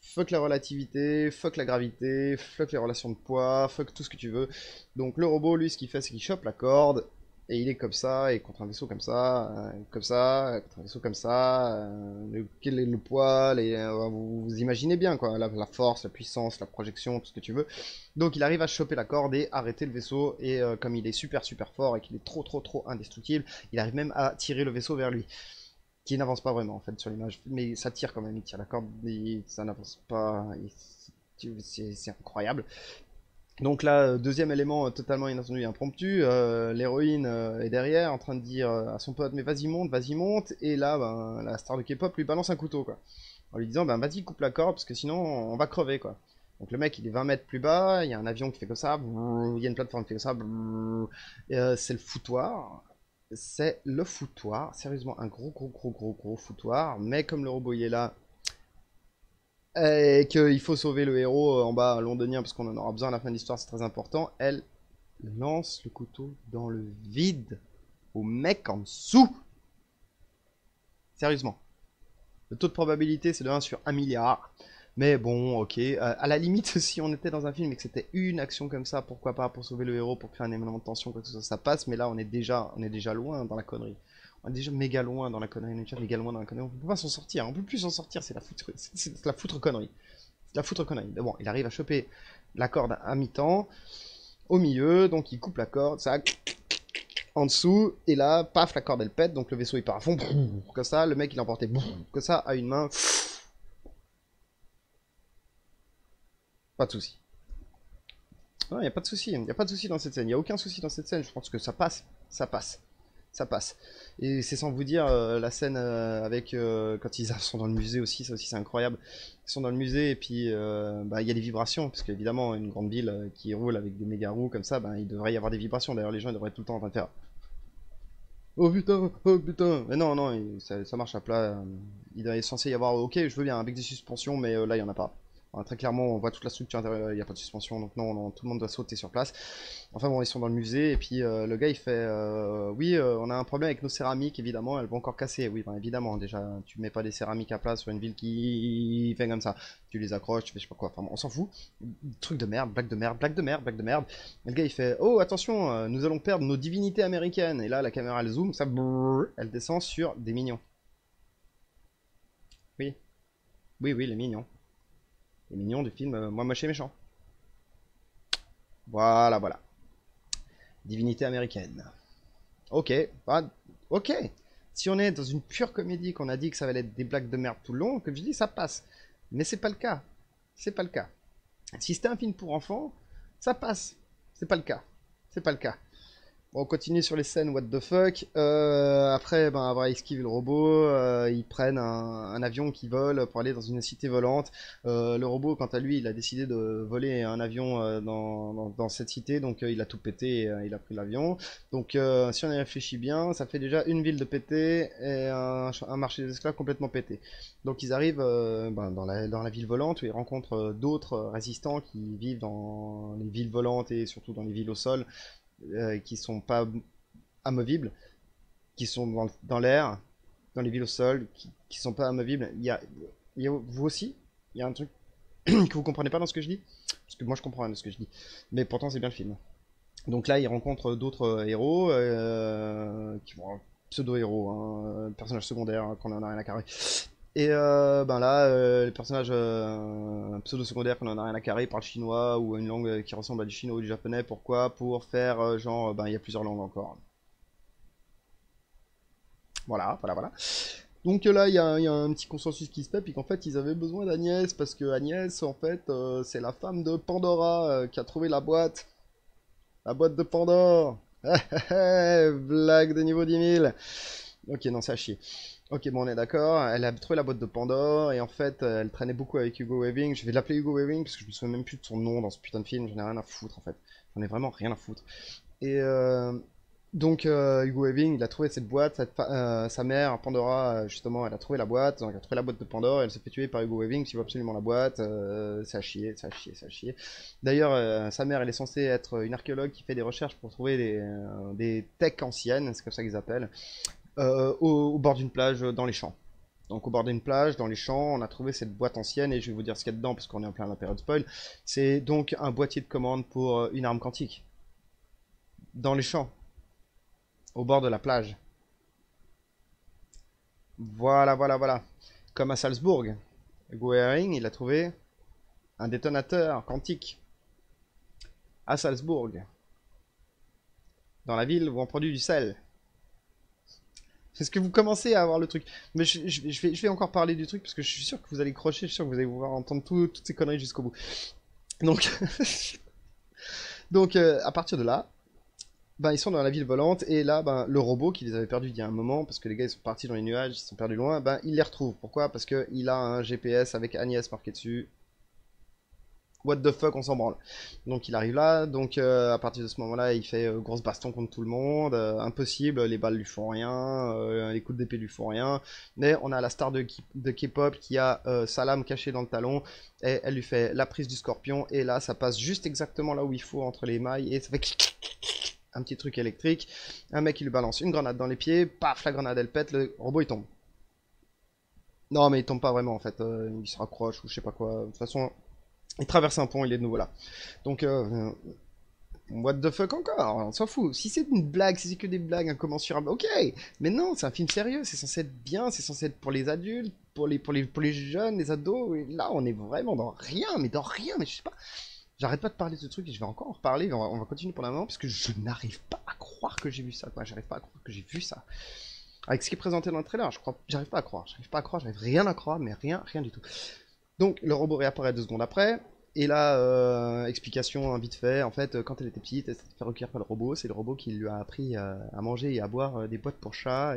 Fuck la relativité, fuck la gravité, fuck les relations de poids, fuck tout ce que tu veux. Donc le robot, lui, ce qu'il fait, c'est qu'il chope la corde, et il est comme ça, et contre un vaisseau comme ça, contre un vaisseau comme ça, quel est le poids, vous imaginez bien, quoi, la force, la puissance, la projection, tout ce que tu veux. Donc il arrive à choper la corde et arrêter le vaisseau, et comme il est super fort, et qu'il est trop indestructible, il arrive même à tirer le vaisseau vers lui qui n'avance pas vraiment en fait sur l'image, mais ça tire quand même, il tire la corde, ça n'avance pas, c'est incroyable. Donc là, deuxième élément totalement inattendu et impromptu, l'héroïne est derrière en train de dire à son pote mais vas-y monte, et là ben, la star de K-pop lui balance un couteau quoi, en lui disant ben vas-y coupe la corde parce que sinon on va crever quoi. Donc le mec il est 20 mètres plus bas, il y a un avion qui fait comme ça, il y a une plateforme qui fait comme ça, c'est le foutoir. C'est le foutoir, sérieusement un gros foutoir, mais comme le robot il est là, et qu'il faut sauver le héros en bas londonien parce qu'on en aura besoin à la fin de l'histoire, c'est très important, elle lance le couteau dans le vide au mec en dessous. Sérieusement. Le taux de probabilité c'est de 1 sur 1 milliard. Mais bon, ok. À la limite, si on était dans un film et que c'était une action comme ça, pourquoi pas, pour sauver le héros, pour créer un élément de tension, quoi que ce soit, ça passe. Mais là, on est déjà loin dans la connerie. On est déjà méga loin dans la connerie. On est déjà méga loin dans la connerie. On peut pas s'en sortir. On peut plus s'en sortir. C'est la foutre connerie. C'est la foutre connerie. Mais bon, il arrive à choper la corde à mi-temps, au milieu, donc il coupe la corde, ça en dessous, et là, paf, la corde elle pète, donc le vaisseau il part à fond, comme ça, le mec il est emporté, comme ça, à une main. Pas de souci. Non, il y a pas de souci. Il y a pas de souci dans cette scène. Il y a aucun souci dans cette scène. Je pense que ça passe. Ça passe. Ça passe. Et c'est sans vous dire la scène avec quand ils sont dans le musée aussi, ça aussi c'est incroyable. Ils sont dans le musée et puis bah, il y a des vibrations, parce qu'évidemment une grande ville qui roule avec des méga roues comme ça, bah, il devrait y avoir des vibrations. D'ailleurs les gens ils devraient être tout le temps en train de faire oh putain, oh putain. Mais non, non, ça marche à plat. Il est censé y avoir, ok, je veux bien, avec des suspensions, mais là il n'y en a pas. Très clairement, on voit toute la structure intérieure, il n'y a pas de suspension, donc non, non, tout le monde doit sauter sur place. Enfin bon, ils sont dans le musée, et puis le gars il fait oui, on a un problème avec nos céramiques, évidemment, elles vont encore casser. Oui, ben, évidemment, déjà, tu mets pas des céramiques à plat sur une ville qui fait comme ça. Tu les accroches, tu fais je sais pas quoi, enfin bon, on s'en fout. Truc de merde, blague de merde, blague de merde, blague de merde. Et le gars il fait oh, attention, nous allons perdre nos divinités américaines. Et là, la caméra elle zoom, ça brrr, elle descend sur des mignons. Oui, oui, oui, les mignons. Les mignons du film Moi moche et méchant. Voilà, voilà. Divinité américaine. Ok, bah, ok. Si on est dans une pure comédie, qu'on a dit que ça va être des blagues de merde tout le long, comme je dis, ça passe. Mais c'est pas le cas. C'est pas le cas. Si c'était un film pour enfants, ça passe. C'est pas le cas. C'est pas le cas. Bon, on continue sur les scènes what the fuck. Après, ben, avoir esquivé le robot, ils prennent un avion qui vole pour aller dans une cité volante. Le robot, quant à lui, il a décidé de voler un avion dans cette cité, donc il a tout pété et il a pris l'avion. Donc, si on y réfléchit bien, ça fait déjà une ville de pété et un marché des esclaves complètement pété. Donc, ils arrivent ben, dans la ville volante où ils rencontrent d'autres résistants qui vivent dans les villes volantes et surtout dans les villes au sol qui sont pas amovibles, qui sont dans l'air, dans les villes au sol, qui sont pas amovibles. Vous aussi, il y a un truc que vous comprenez pas dans ce que je dis, parce que moi je comprends rien de ce que je dis, mais pourtant c'est bien le film. Donc là, il rencontre d'autres héros qui vont pseudo-héros, hein, personnages secondaires qu'on en a rien à carrer. Et ben là, les personnages pseudo-secondaires qu'on en a rien à carrer parlent chinois ou une langue qui ressemble à du chinois ou du japonais. Pourquoi? Pour faire genre, ben il y a plusieurs langues encore. Voilà, voilà, voilà. Donc là, il y a un petit consensus qui se fait, puis qu'en fait, ils avaient besoin d'Agnès, parce que Agnès, en fait, c'est la femme de Pandora qui a trouvé la boîte. La boîte de Pandore. Blague de niveau 10 000. Ok, non, c'est à chier. Ok, bon, on est d'accord. Elle a trouvé la boîte de Pandore et en fait, elle traînait beaucoup avec Hugo Weaving. Je vais l'appeler Hugo Weaving parce que je me souviens même plus de son nom dans ce putain de film. J'en ai rien à foutre en fait. J'en ai vraiment rien à foutre. Et donc, Hugo Weaving, il a trouvé cette boîte. Sa mère, Pandora, justement, elle a trouvé la boîte. Donc, elle a trouvé la boîte de Pandore. Et elle s'est fait tuer par Hugo Weaving qui veut absolument la boîte. Ça a chier, ça a chier, ça a chier. D'ailleurs, sa mère, elle est censée être une archéologue qui fait des recherches pour trouver des techs anciennes, c'est comme ça qu'ils appellent au bord d'une plage dans les champs. Donc au bord d'une plage, dans les champs, on a trouvé cette boîte ancienne et je vais vous dire ce qu'il y a dedans parce qu'on est en plein la période spoil. C'est donc un boîtier de commande pour une arme quantique. Dans les champs, au bord de la plage. Voilà, voilà, voilà. Comme à Salzbourg. Goering, il a trouvé un détonateur quantique à Salzbourg, dans la ville où on produit du sel. Est-ce que vous commencez à avoir le truc? Mais je vais encore parler du truc parce que je suis sûr que vous allez crocher, je suis sûr que vous allez pouvoir entendre toutes ces conneries jusqu'au bout. Donc, donc à partir de là, ben, ils sont dans la ville volante et là, ben, le robot qui les avait perdus il y a un moment, parce que les gars ils sont partis dans les nuages, ils sont perdus loin, ben, il les retrouve. Pourquoi? Parce qu'il a un GPS avec Agnès marqué dessus. What the fuck, on s'en branle. Donc il arrive là, donc à partir de ce moment-là, il fait grosse baston contre tout le monde, impossible, les balles lui font rien, les coups d'épée lui font rien, mais on a la star de K-pop qui a sa lame cachée dans le talon, et elle lui fait la prise du scorpion, et là ça passe juste exactement là où il faut entre les mailles, et ça fait un petit truc électrique, un mec il lui balance une grenade dans les pieds, paf, la grenade elle pète, le robot il tombe. Non mais il tombe pas vraiment en fait, il se raccroche ou je sais pas quoi, de toute façon... Il traverse un pont, il est de nouveau là. Donc, what the fuck encore? On s'en fout. Si c'est une blague, si c'est que des blagues incommensurables, ok. Mais non, c'est un film sérieux, c'est censé être bien, c'est censé être pour les adultes, pour les jeunes, les ados. Et là, on est vraiment dans rien, mais je sais pas. J'arrête pas de parler de ce truc et je vais encore en reparler. On va continuer pour un moment parce que je n'arrive pas à croire que j'ai vu ça. J'arrive pas à croire que j'ai vu ça. Avec ce qui est présenté dans le trailer, j'arrive pas à croire. J'arrive rien à croire, mais rien du tout. Donc le robot réapparaît 2 secondes après. Et là, explication hein, vite fait, en fait, quand elle était petite, elle s'était fait recueillir par le robot. C'est le robot qui lui a appris à manger et à boire des boîtes pour chat.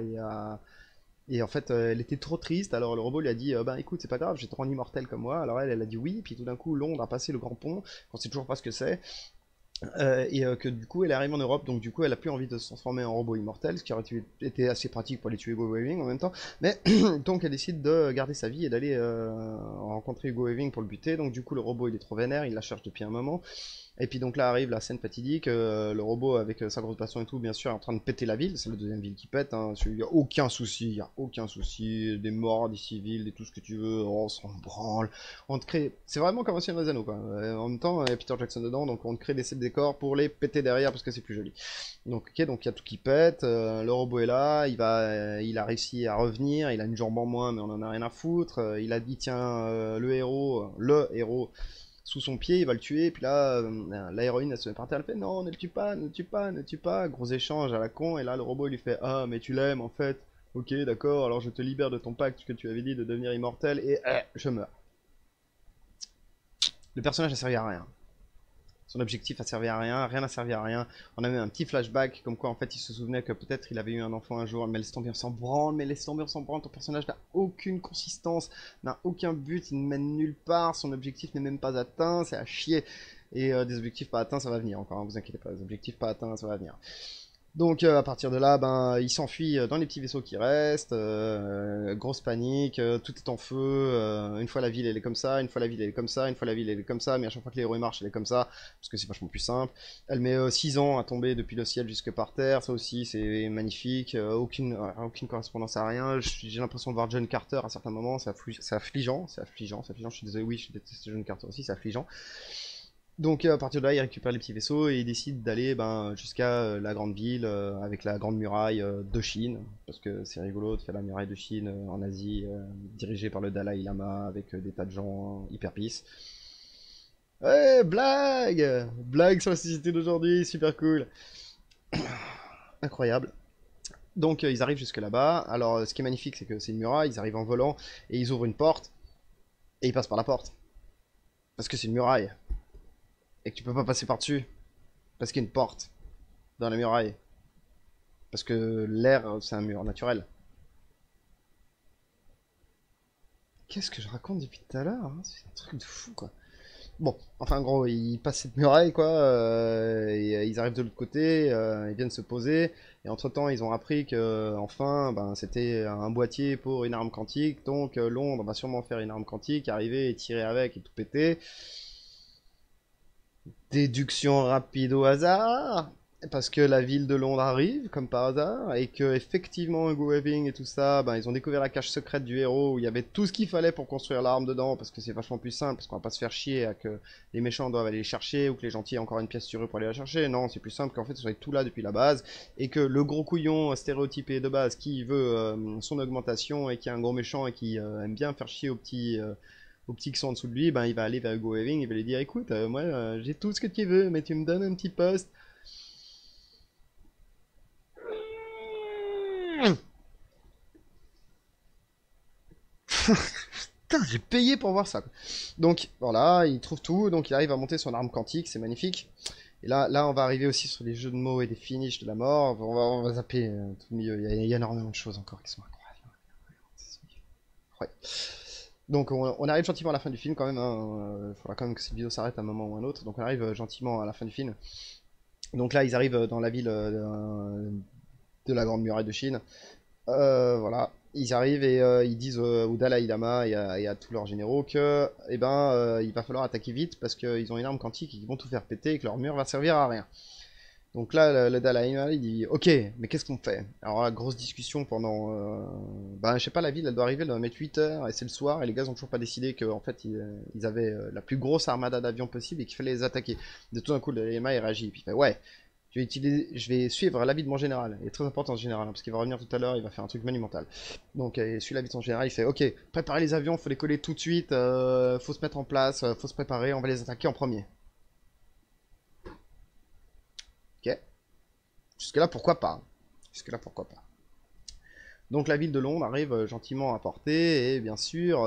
Et en fait, elle était trop triste. Alors le robot lui a dit, bah écoute, c'est pas grave, j'ai te rendre immortel comme moi. Alors elle a dit oui. Puis tout d'un coup, Londres a passé le grand pont. On sait toujours pas ce que c'est. Que du coup elle arrive en Europe, donc du coup elle a plus envie de se transformer en robot immortel, ce qui aurait été assez pratique pour aller tuer Hugo Weaving en même temps, mais donc elle décide de garder sa vie et d'aller rencontrer Hugo Weaving pour le buter, donc du coup le robot il est trop vénère, il la cherche depuis un moment, et puis donc là arrive la scène fatidique, le robot avec sa grosse passion et tout, bien sûr, est en train de péter la ville, c'est la deuxième ville qui pète, hein, il n'y a aucun souci, il n'y a aucun souci, des morts, des civils, des tout ce que tu veux, on s'en branle, on te crée, c'est vraiment comme un Seigneur des Anneaux quoi, en même temps il y a Peter Jackson dedans, donc on te crée des sets décors pour les péter derrière parce que c'est plus joli. Donc ok, donc il y a tout qui pète, le robot est là, il a réussi à revenir, il a une jambe en moins mais on en a rien à foutre, il a dit tiens le héros sous son pied, il va le tuer, et puis là, la héroïne, elle se met par terre, elle fait non, ne le tue pas, ne le tue pas, ne le tue pas, gros échange à la con, et là, le robot, il lui fait ah, mais tu l'aimes en fait, ok, d'accord, alors je te libère de ton pacte que tu avais dit de devenir immortel, et je meurs. Le personnage n'a servi à rien. Son objectif a servi à rien, rien n'a servi à rien. On a même un petit flashback, comme quoi en fait il se souvenait que peut-être il avait eu un enfant un jour, mais laisse tomber, on s'en branle, mais laisse tomber, on s'en branle, ton personnage n'a aucune consistance, n'a aucun but, il ne mène nulle part, son objectif n'est même pas atteint, c'est à chier. Et des objectifs pas atteints, ça va venir encore, hein, vous inquiétez pas, des objectifs pas atteints, ça va venir. Donc à partir de là, ben, il s'enfuit dans les petits vaisseaux qui restent, grosse panique, tout est en feu, une fois la ville elle est comme ça, une fois la ville elle est comme ça, une fois la ville elle est comme ça, mais à chaque fois que les héros marchent elle est comme ça, parce que c'est vachement plus simple. Elle met 6 ans à tomber depuis le ciel jusque par terre, ça aussi c'est magnifique, aucune correspondance à rien, j'ai l'impression de voir John Carter à certains moments, c'est affligeant, je suis désolé, oui je déteste John Carter aussi, c'est affligeant. Donc à partir de là, il récupère les petits vaisseaux et il décide d'aller ben, jusqu'à la grande ville avec la grande muraille de Chine, parce que c'est rigolo de faire la muraille de Chine en Asie, dirigée par le Dalai Lama avec des tas de gens hyper peace. Ouais, blague! Blague sur la société d'aujourd'hui, super cool. Incroyable. Donc ils arrivent jusque là-bas. Alors ce qui est magnifique, c'est que c'est une muraille, ils arrivent en volant et ils ouvrent une porte et ils passent par la porte. Parce que c'est une muraille et que tu peux pas passer par-dessus. Parce qu'il y a une porte dans la muraille. Parce que l'air, c'est un mur naturel. Qu'est-ce que je raconte depuis tout à l'heure hein, c'est un truc de fou, quoi. Bon, enfin, en gros, ils passent cette muraille, quoi, et ils arrivent de l'autre côté, ils viennent se poser, et entre-temps, ils ont appris que, enfin, ben, c'était un boîtier pour une arme quantique, donc Londres va sûrement faire une arme quantique, arriver et tirer avec et tout péter. Déduction rapide au hasard, parce que la ville de Londres arrive, comme par hasard, et que effectivement Hugo Weaving et tout ça, ben, ils ont découvert la cache secrète du héros, où il y avait tout ce qu'il fallait pour construire l'arme dedans, parce que c'est vachement plus simple, parce qu'on va pas se faire chier à que les méchants doivent aller les chercher, ou que les gentils aient encore une pièce sur eux pour aller la chercher, non, c'est plus simple qu'en fait ce soit tout là depuis la base, et que le gros couillon stéréotypé de base qui veut son augmentation, et qui est un gros méchant, et qui aime bien faire chier aux petits qui sont en dessous de lui, ben, il va aller vers Hugo Weaving, il va lui dire écoute, moi j'ai tout ce que tu veux, mais tu me donnes un petit poste. Putain, j'ai payé pour voir ça, quoi. Donc voilà, il trouve tout, donc il arrive à monter son arme quantique, c'est magnifique. Et là, on va arriver aussi sur les jeux de mots et des finishes de la mort. On va zapper tout le milieu. Il y a énormément de choses encore qui sont incroyables. Ouais. Donc on arrive gentiment à la fin du film quand même. Il faudra quand même que cette vidéo s'arrête à un moment ou à un autre. Donc on arrive gentiment à la fin du film. Donc là, ils arrivent dans la ville de la Grande Muraille de Chine. Voilà, ils arrivent et ils disent au Dalai Lama et à tous leurs généraux que, eh ben, il va falloir attaquer vite parce qu'ils ont une arme quantique et qu'ils vont tout faire péter et que leur mur va servir à rien. Donc là, le Dalai Lama, il dit, ok, mais qu'est-ce qu'on fait? Alors la grosse discussion pendant, ben, je sais pas, la ville, elle doit arriver, elle doit mettre 8 heures et c'est le soir et les gars ont toujours pas décidé qu'en fait ils avaient la plus grosse armada d'avions possible et qu'il fallait les attaquer. De tout d'un coup, le Dalai Lama il réagit, puis il fait, ouais. Je vais suivre l'avis de mon général. Il est très important ce général, hein, parce qu'il va revenir tout à l'heure, il va faire un truc monumental. Donc il suit l'avis de son général, il fait ok, préparez les avions, faut les coller tout de suite, faut se mettre en place, faut se préparer, on va les attaquer en premier. Ok. Jusque-là, pourquoi pas? Jusque-là, pourquoi pas? Donc la ville de Londres arrive gentiment à portée, et bien sûr,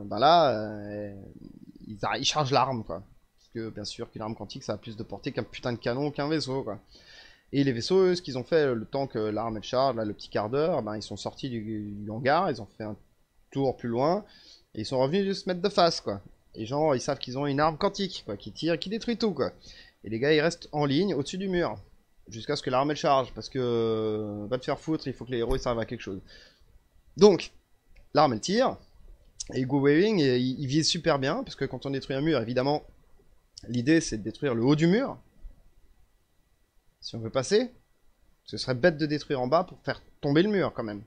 ben là, ils chargent l'arme, quoi. Parce que, bien sûr, qu'une arme quantique, ça a plus de portée qu'un putain de canon qu'un vaisseau, quoi. Et les vaisseaux, eux, ce qu'ils ont fait, le temps que l'arme elle charge, là, le petit quart d'heure, ben, ils sont sortis du hangar, ils ont fait un tour plus loin, et ils sont revenus se mettre de face, quoi. Et genre, ils savent qu'ils ont une arme quantique, quoi, qui tire, qui détruit tout, quoi. Et les gars, ils restent en ligne, au-dessus du mur, jusqu'à ce que l'arme elle charge, parce que, va te faire foutre, il faut que les héros ils servent à quelque chose. Donc, l'arme elle tire, et Hugo Weaving, il vise super bien, parce que quand on détruit un mur, évidemment, l'idée c'est de détruire le haut du mur, si on veut passer. Ce serait bête de détruire en bas pour faire tomber le mur quand même.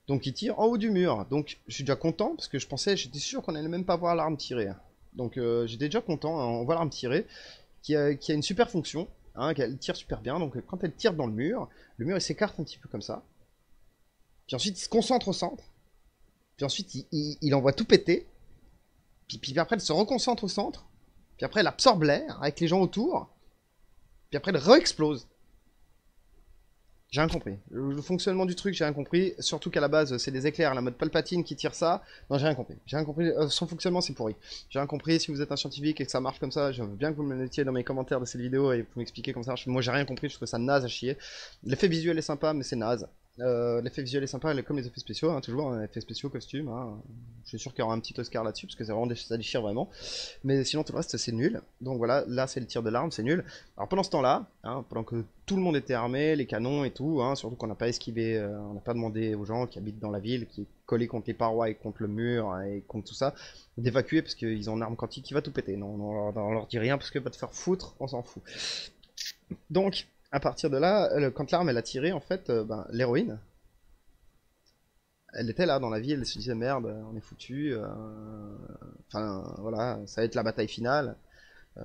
Donc il tire en haut du mur. Donc je suis déjà content parce que j'étais sûr qu'on allait même pas voir l'arme tirer. Donc j'étais déjà content, hein, on voit l'arme tirer, qui a une super fonction, hein, qu'elle tire super bien. Donc quand elle tire dans le mur il s'écarte un petit peu comme ça. Puis ensuite il se concentre au centre. Puis ensuite il envoie tout péter. Puis après elle se reconcentre au centre. Puis après elle absorbe l'air avec les gens autour. Puis après elle re-explose. J'ai rien compris. Le fonctionnement du truc, j'ai rien compris. Surtout qu'à la base, c'est des éclairs, la mode Palpatine qui tire ça. Non, j'ai rien compris. J'ai rien compris. Son fonctionnement, c'est pourri. J'ai rien compris. Si vous êtes un scientifique et que ça marche comme ça, je veux bien que vous me le mettiez dans mes commentaires de cette vidéo et vous m'expliquez comment ça marche. Moi, j'ai rien compris. Je trouve ça naze à chier. L'effet visuel est sympa, mais c'est naze. L'effet visuel est sympa, comme les effets spéciaux, hein, toujours, hein, effets spéciaux, costumes. Hein. Je suis sûr qu'il y aura un petit Oscar là-dessus, parce que ça déchire vraiment. Mais sinon, tout le reste, c'est nul. Donc voilà, là, c'est le tir de l'arme, c'est nul. Alors pendant ce temps-là, hein, pendant que tout le monde était armé, les canons et tout, hein, surtout qu'on n'a pas esquivé, on n'a pas demandé aux gens qui habitent dans la ville, qui est collés contre les parois et contre le mur hein, et contre tout ça, d'évacuer parce qu'ils ont une arme quantique qui va tout péter. Non, on leur dit rien parce que va te faire foutre, on s'en fout. Donc, à partir de là, quand l'arme elle a tiré, en fait, ben, l'héroïne, elle était là dans la ville, elle se disait merde, on est foutu. Enfin, voilà, ça va être la bataille finale. Euh,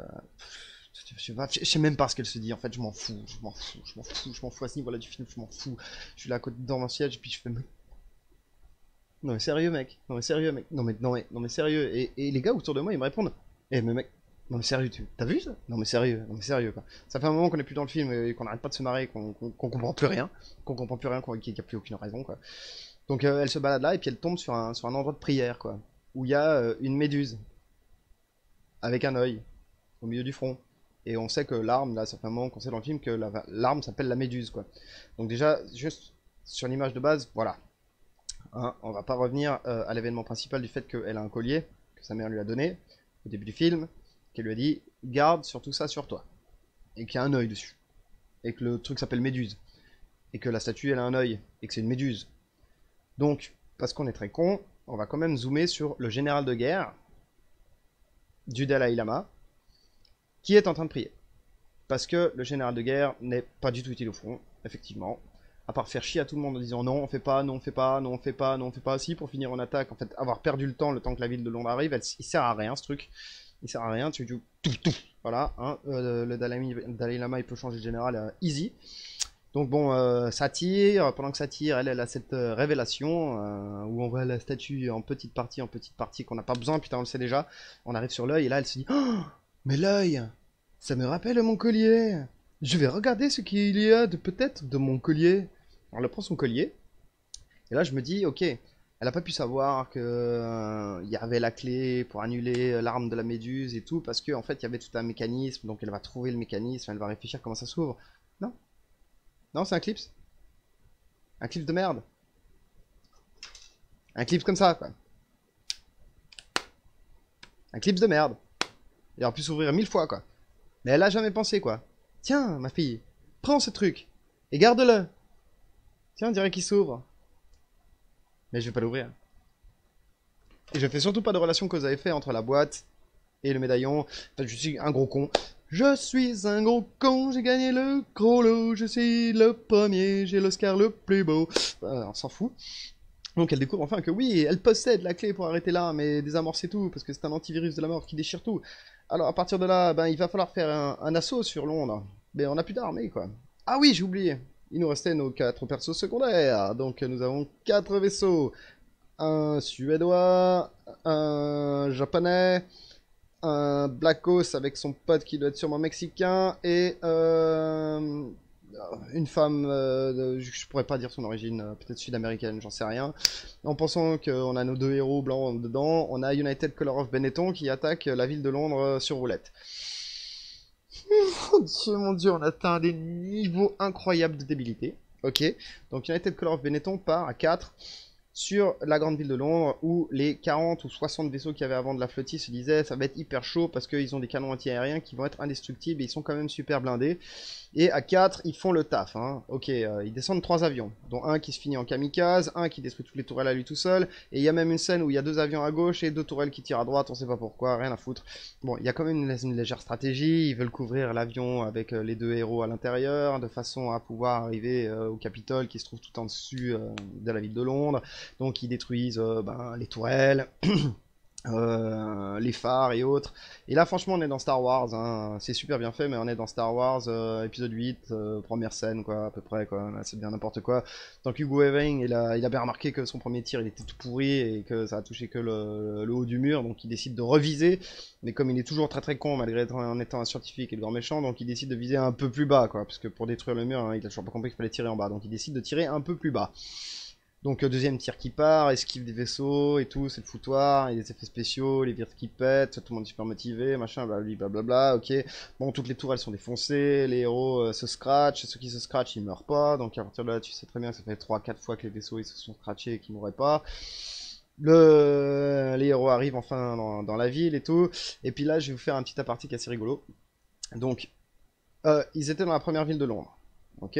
je sais même pas ce qu'elle se dit, en fait, je m'en fous, je m'en fous, je m'en fous, je m'en fous à ce niveau-là du film, je m'en fous. Je suis là à côté dans mon siège, et puis je fais. Non mais sérieux, mec, non mais sérieux, mec, non mais sérieux. Et les gars autour de moi, ils me répondent, eh mais mec, non mais sérieux, t'as vu ça? Non mais sérieux, quoi. Ça fait un moment qu'on est plus dans le film et qu'on arrête pas de se marrer, qu'on comprend plus rien, qu'il n'y a plus aucune raison, quoi. Donc elle se balade là et puis elle tombe sur un endroit de prière, quoi, où il y a une méduse avec un œil au milieu du front. Et on sait que l'arme, là, ça fait un moment qu'on sait dans le film que l'arme s'appelle la méduse, quoi. Donc déjà, juste sur l'image de base, voilà. Hein, on va pas revenir à l'événement principal du fait qu'elle a un collier, que sa mère lui a donné, au début du film, qu'elle lui a dit, garde surtout ça sur toi. Et qu'il y a un œil dessus. Et que le truc s'appelle méduse. Et que la statue, elle a un œil. Et que c'est une méduse. Donc, parce qu'on est très con, on va quand même zoomer sur le général de guerre du Dalai Lama, qui est en train de prier. Parce que le général de guerre n'est pas du tout utile au front, effectivement. À part faire chier à tout le monde en disant non, on fait pas, non, on fait pas, non, on fait pas, non, on fait pas. Si, pour finir en attaque, en fait, avoir perdu le temps que la ville de Londres arrive, il sert à rien ce truc. Il sert à rien, tu tout. Voilà, hein, le Dalai Lama il peut changer de général easy. Donc bon, ça tire, pendant que ça tire, elle a cette révélation où on voit la statue en petite partie qu'on n'a pas besoin, putain on le sait déjà. On arrive sur l'œil et là elle se dit oh, mais l'œil, ça me rappelle mon collier. Je vais regarder ce qu'il y a de peut-être de mon collier. Alors elle prend son collier et là je me dis ok, elle a pas pu savoir que il y avait la clé pour annuler l'arme de la méduse et tout parce qu'en fait il y avait tout un mécanisme, donc elle va trouver le mécanisme, elle va réfléchir comment ça s'ouvre. Non. Non, c'est un clips. Un clip de merde. Un clip comme ça, quoi. Un clip de merde. Il aurait pu s'ouvrir 1000 fois, quoi. Mais elle a jamais pensé, quoi. Tiens, ma fille, prends ce truc et garde-le. Tiens, on dirait qu'il s'ouvre. Mais je vais pas l'ouvrir. Et je fais surtout pas de relation cause à effet entre la boîte et le médaillon. Enfin, je suis un gros con. Je suis un gros con, j'ai gagné le gros lot, je suis le premier, j'ai l'Oscar le plus beau. On s'en fout. Donc elle découvre enfin que oui, elle possède la clé pour arrêter l'arme et désamorcer tout, parce que c'est un antivirus de la mort qui déchire tout. Alors à partir de là, ben, il va falloir faire un assaut sur Londres. Mais on n'a plus d'armée, quoi. Ah oui, j'ai oublié. Il nous restait nos 4 persos secondaires. Donc nous avons 4 vaisseaux. Un suédois, un japonais, un Black Ops avec son pote qui doit être sûrement mexicain, et une femme, je pourrais pas dire son origine, peut-être sud-américaine, j'en sais rien. En pensant qu'on a nos deux héros blancs dedans, on a United Color of Benetton qui attaque la ville de Londres sur roulette. Mon dieu, on atteint des niveaux incroyables de débilité. Ok, donc United Color of Benetton part à 4 sur la grande ville de Londres où les 40 ou 60 vaisseaux qu'il y avait avant de la flottille se disaient ça va être hyper chaud parce qu'ils ont des canons anti-aériens qui vont être indestructibles et ils sont quand même super blindés. Et à 4, ils font le taf. Hein. Ok, ils descendent 3 avions, dont un qui se finit en kamikaze, un qui détruit toutes les tourelles à lui tout seul, et il y a même une scène où il y a 2 avions à gauche et 2 tourelles qui tirent à droite, on sait pas pourquoi, rien à foutre. Bon, il y a quand même une légère stratégie, ils veulent couvrir l'avion avec les 2 héros à l'intérieur, de façon à pouvoir arriver au Capitole qui se trouve tout en dessus de la ville de Londres. Donc ils détruisent les tourelles, les phares et autres. Et là franchement on est dans Star Wars, hein. C'est super bien fait mais on est dans Star Wars épisode 8, première scène quoi, à peu près quoi, c'est bien n'importe quoi. Tant qu'Hugo Weaving il a bien remarqué que son premier tir il était tout pourri et que ça a touché que le haut du mur, donc il décide de reviser, mais comme il est toujours très très con malgré en étant un scientifique et le grand méchant, donc il décide de viser un peu plus bas quoi, parce que pour détruire le mur hein, il a toujours pas compris qu'il fallait tirer en bas, donc il décide de tirer un peu plus bas. Donc deuxième tir qui part, esquive des vaisseaux et tout, c'est le foutoir, il y a des effets spéciaux, les vires qui pètent, tout le monde est super motivé, machin, blablabla, ok. Bon, toutes les tours elles sont défoncées, les héros se scratchent, ceux qui se scratchent ils meurent pas, donc à partir de là tu sais très bien que ça fait 3-4 fois que les vaisseaux ils se sont scratchés et qu'ils mourraient pas. Les héros arrivent enfin dans la ville et tout, et puis là je vais vous faire un petit aparté qui est assez rigolo. Donc, ils étaient dans la première ville de Londres, ok.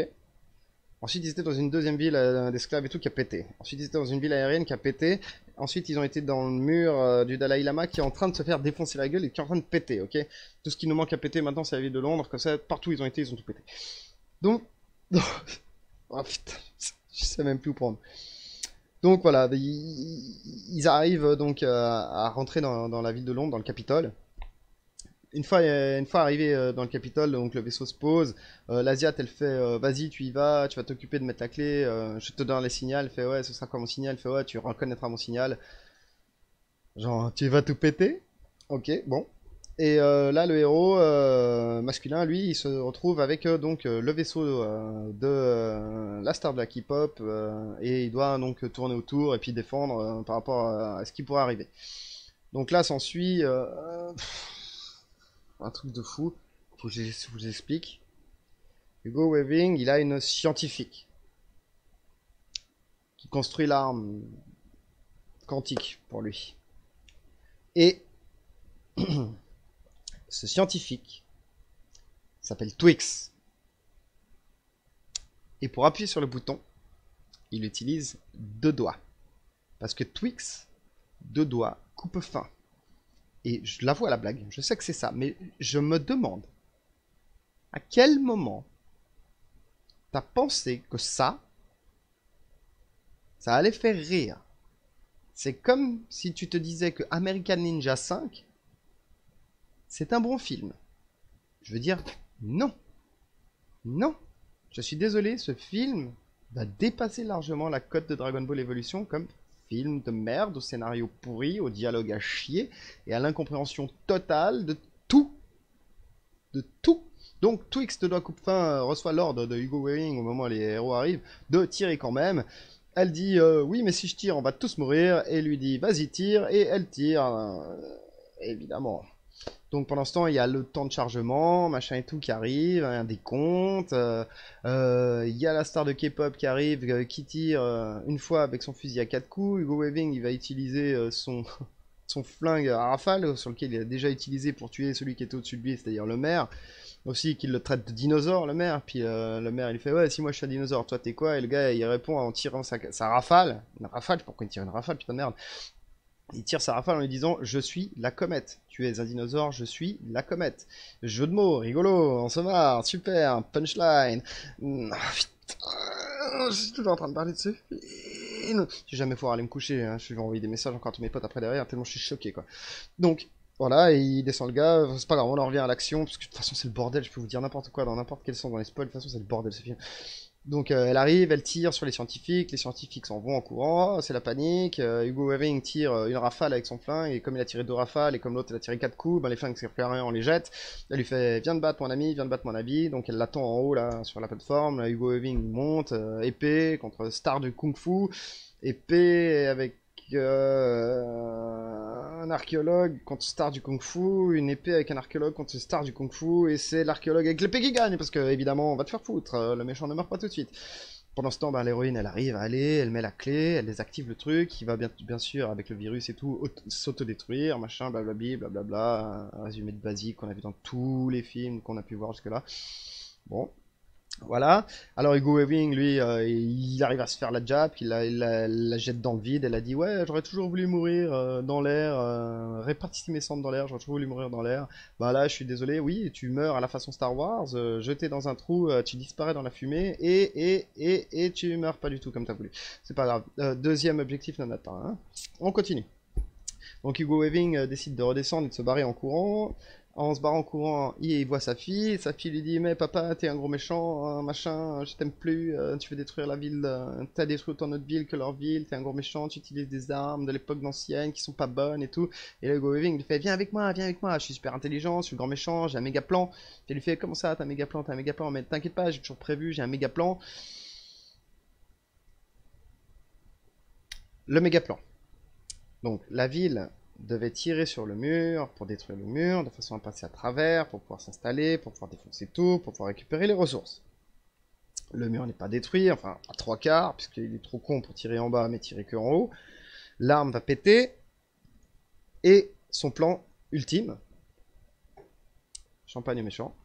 Ensuite, ils étaient dans une deuxième ville d'esclaves et tout qui a pété. Ensuite, ils étaient dans une ville aérienne qui a pété. Ensuite, ils ont été dans le mur du Dalai Lama qui est en train de se faire défoncer la gueule et qui est en train de péter, ok. Tout ce qui nous manque à péter maintenant, c'est la ville de Londres. Comme ça, partout où ils ont été, ils ont tout pété. Donc, oh putain, je sais même plus où prendre. Donc voilà, ils arrivent donc à rentrer dans la ville de Londres, dans le Capitole. Une fois arrivé dans le Capitole, donc le vaisseau se pose. L'Asiate, elle fait vas-y, tu y vas, tu vas t'occuper de mettre la clé. Je te donne les signaux. Elle fait ouais, ce sera quoi mon signal? Elle fait ouais, tu reconnaîtras mon signal. Genre, tu vas tout péter? Ok, bon. Et là, le héros masculin, lui, il se retrouve avec le vaisseau de la star de la K-pop et il doit donc tourner autour et puis défendre par rapport à ce qui pourrait arriver. Donc là, s'ensuit un truc de fou. Faut que je vous explique. Hugo Weaving, il a une scientifique qui construit l'arme quantique pour lui. Et ce scientifique s'appelle Twix. Et pour appuyer sur le bouton, il utilise 2 doigts. Parce que Twix, 2 doigts, coupe fin. Et je l'avoue à la blague, je sais que c'est ça, mais je me demande à quel moment t'as pensé que ça allait faire rire. C'est comme si tu te disais que American Ninja 5, c'est un bon film. Je veux dire, non. Non. Je suis désolé, ce film va dépasser largement la cote de Dragon Ball Evolution comme film de merde, au scénario pourri, au dialogue à chier et à l'incompréhension totale de tout. De tout. Donc Twix de doigt coupe fin reçoit l'ordre de Hugo Weaving au moment où les héros arrivent de tirer quand même. Elle dit oui mais si je tire on va tous mourir et lui dit vas-y tire et elle tire évidemment. Donc pendant ce temps il y a le temps de chargement machin et tout qui arrive, un décompte, il y a la star de K-pop qui arrive qui tire une fois avec son fusil à 4 coups. Hugo Weaving il va utiliser son flingue à rafale sur lequel il a déjà utilisé pour tuer celui qui était au-dessus de lui, c'est-à-dire le maire. Aussi qu'il le traite de dinosaure le maire, puis le maire il fait ouais si moi je suis un dinosaure, toi t'es quoi? Et le gars il répond en tirant sa rafale, une rafale, pourquoi il tire une rafale, putain de merde. Il tire sa rafale en lui disant je suis la comète, tu es un dinosaure, je suis la comète. Jeu de mots, rigolo, on se marre, super, punchline. Putain, je suis toujours en train de parler de ce film. J'ai jamais pouvoir aller me coucher, hein. Je vais envoyer des messages encore à tous mes potes après derrière, tellement je suis choqué quoi. Donc voilà, et il descend le gars, c'est pas grave, on en revient à l'action, parce que de toute façon c'est le bordel, je peux vous dire n'importe quoi dans n'importe quel sens dans les spoils, de toute façon c'est le bordel ce film. Donc elle arrive, elle tire sur les scientifiques s'en vont en courant, c'est la panique. Hugo Weaving tire une rafale avec son flingue, et comme il a tiré deux rafales, et comme l'autre il a tiré quatre coups, ben les flingues servent plus à rien, on les jette. Elle lui fait viens de battre mon ami, viens de battre mon ami. Donc elle l'attend en haut là sur la plateforme. Là, Hugo Weaving monte, épée contre star du kung fu, épée avec un archéologue contre star du kung fu, une épée avec un archéologue contre star du kung fu, et c'est l'archéologue avec l'épée qui gagne, parce que évidemment on va te faire foutre, le méchant ne meurt pas tout de suite. Pendant ce temps, bah, l'héroïne elle arrive à aller, elle met la clé, elle désactive le truc, il va bien sûr avec le virus et tout s'autodétruire, machin, blablabli, blablabla, un résumé de basique qu'on a vu dans tous les films qu'on a pu voir jusque-là. Bon, voilà. Alors Hugo Weaving, lui, il arrive à se faire la jab, il la jette dans le vide. Elle a dit ouais, j'aurais toujours voulu mourir dans l'air, répartir mes cendres dans l'air. J'aurais toujours voulu mourir dans l'air. Bah là, je suis désolé. Oui, tu meurs à la façon Star Wars, jeté dans un trou, tu disparais dans la fumée et tu meurs pas du tout comme t'as voulu. C'est pas grave. Deuxième objectif non atteint, hein. On continue. Donc Hugo Weaving décide de redescendre et de se barrer en courant. En se barrant en courant, il voit sa fille lui dit mais papa t'es un gros méchant, machin, je t'aime plus, tu veux détruire la ville, t'as détruit autant notre ville que leur ville, t'es un gros méchant, tu utilises des armes de l'époque d'ancienne qui sont pas bonnes et tout. Et là Hugo Weaving lui fait viens avec moi, je suis super intelligent, je suis le grand méchant, j'ai un méga plan. Et il lui fait comment ça t'as un méga plan, mais t'inquiète pas j'ai toujours prévu, j'ai un méga plan. Le méga plan. Donc la ville devait tirer sur le mur pour détruire le mur, de façon à passer à travers, pour pouvoir s'installer, pour pouvoir défoncer tout, pour pouvoir récupérer les ressources. Le mur n'est pas détruit, enfin à trois quarts, puisqu'il est trop con pour tirer en bas, mais tirer que en haut. L'arme va péter, et son plan ultime, champagne méchant,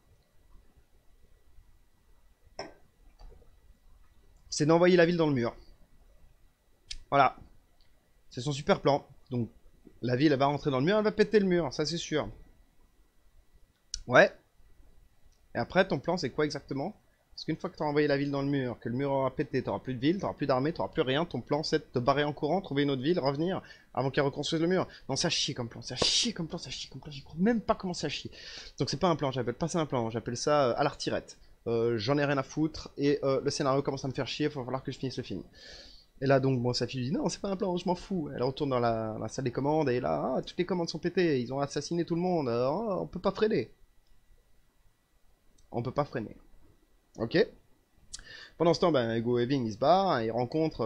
c'est d'envoyer la ville dans le mur. Voilà, c'est son super plan. Donc la ville elle va rentrer dans le mur, elle va péter le mur, ça c'est sûr. Ouais. Et après, ton plan, c'est quoi exactement? Parce qu'une fois que tu as envoyé la ville dans le mur, que le mur aura pété, tu plus de ville, tu plus d'armée, tu plus rien, ton plan, c'est de te barrer en courant, trouver une autre ville, revenir, avant qu'elle reconstruise le mur. Non, ça chie comme plan, ça chie comme plan, ça chie comme plan, j'y crois même pas comment ça chie. Donc c'est pas un plan, j'appelle pas ça un plan, j'appelle ça à la retirette. J'en ai rien à foutre, et le scénario commence à me faire chier, il va falloir que je finisse le film. Et là donc bon sa fille lui dit non c'est pas un plan je m'en fous. Elle retourne dans la salle des commandes et là ah, toutes les commandes sont pétées, ils ont assassiné tout le monde, on peut pas freiner. On peut pas freiner. Ok. Pendant ce temps ben, Hugo Weaving il se barre, il rencontre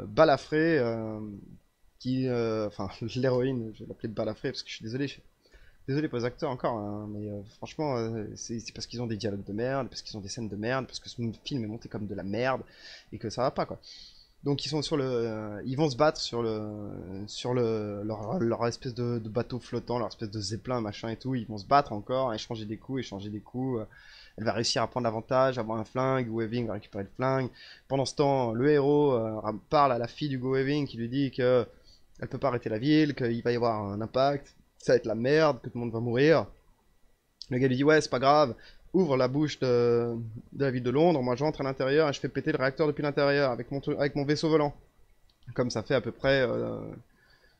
Balafré qui enfin l'héroïne, je vais l'appeler Balafré parce que je suis désolé, désolé pour les acteurs encore, hein, mais franchement, c'est parce qu'ils ont des dialogues de merde, parce qu'ils ont des scènes de merde, parce que ce film est monté comme de la merde, et que ça va pas, quoi. Donc ils sont sur le, ils vont se battre leur espèce de bateau flottant, leur espèce de zeppelin machin et tout. Ils vont se battre encore, échanger des coups, échanger des coups. Elle va réussir à prendre l'avantage, avoir un flingue. Weaving va récupérer le flingue. Pendant ce temps, le héros parle à la fille d'Hugo Weaving qui lui dit que elle peut pas arrêter la ville, qu'il va y avoir un impact, ça va être la merde, que tout le monde va mourir. Le gars lui dit ouais c'est pas grave, ouvre la bouche de la ville de Londres, moi j'entre à l'intérieur et je fais péter le réacteur depuis l'intérieur avec mon vaisseau volant. Comme ça fait à peu près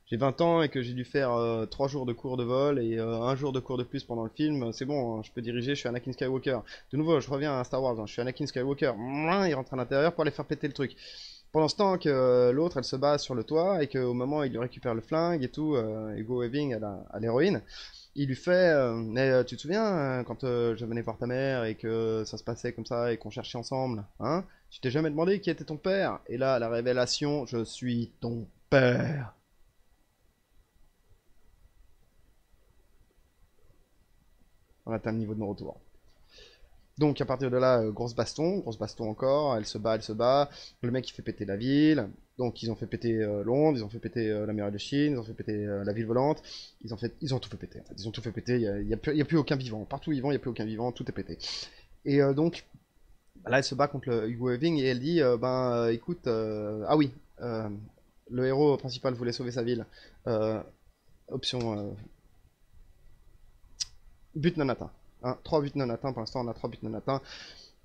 j'ai 20 ans et que j'ai dû faire 3 jours de cours de vol et un jour de cours de plus pendant le film, c'est bon, hein, je peux diriger, je suis Anakin Skywalker. De nouveau, je reviens à Star Wars, hein, je suis Anakin Skywalker. Il rentre à l'intérieur pour aller faire péter le truc. Pendant ce temps que l'autre, elle se base sur le toit et qu'au moment où il lui récupère le flingue et tout, Hugo Weaving à l'héroïne, il lui fait mais tu te souviens quand je venais voir ta mère et que ça se passait comme ça et qu'on cherchait ensemble, hein? Tu t'es jamais demandé qui était ton père? Et là, la révélation, je suis ton père. On atteint le niveau de mon retour. Donc à partir de là, grosse baston encore, elle se bat, elle se bat. Le mec il fait péter la ville. Donc ils ont fait péter Londres, ils ont fait péter la muraille de Chine, ils ont fait péter la ville volante. Ils ont tout fait péter. En fait. Ils ont tout fait péter. Il y a plus aucun vivant. Partout où ils vont, il y a plus aucun vivant. Tout est pété. Et donc là, elle se bat contre le Hugo Weaving et elle dit, écoute, ah oui, le héros principal voulait sauver sa ville. Option but non atteint. Hein, 3 buts non atteints, pour l'instant on a 3 buts non atteints.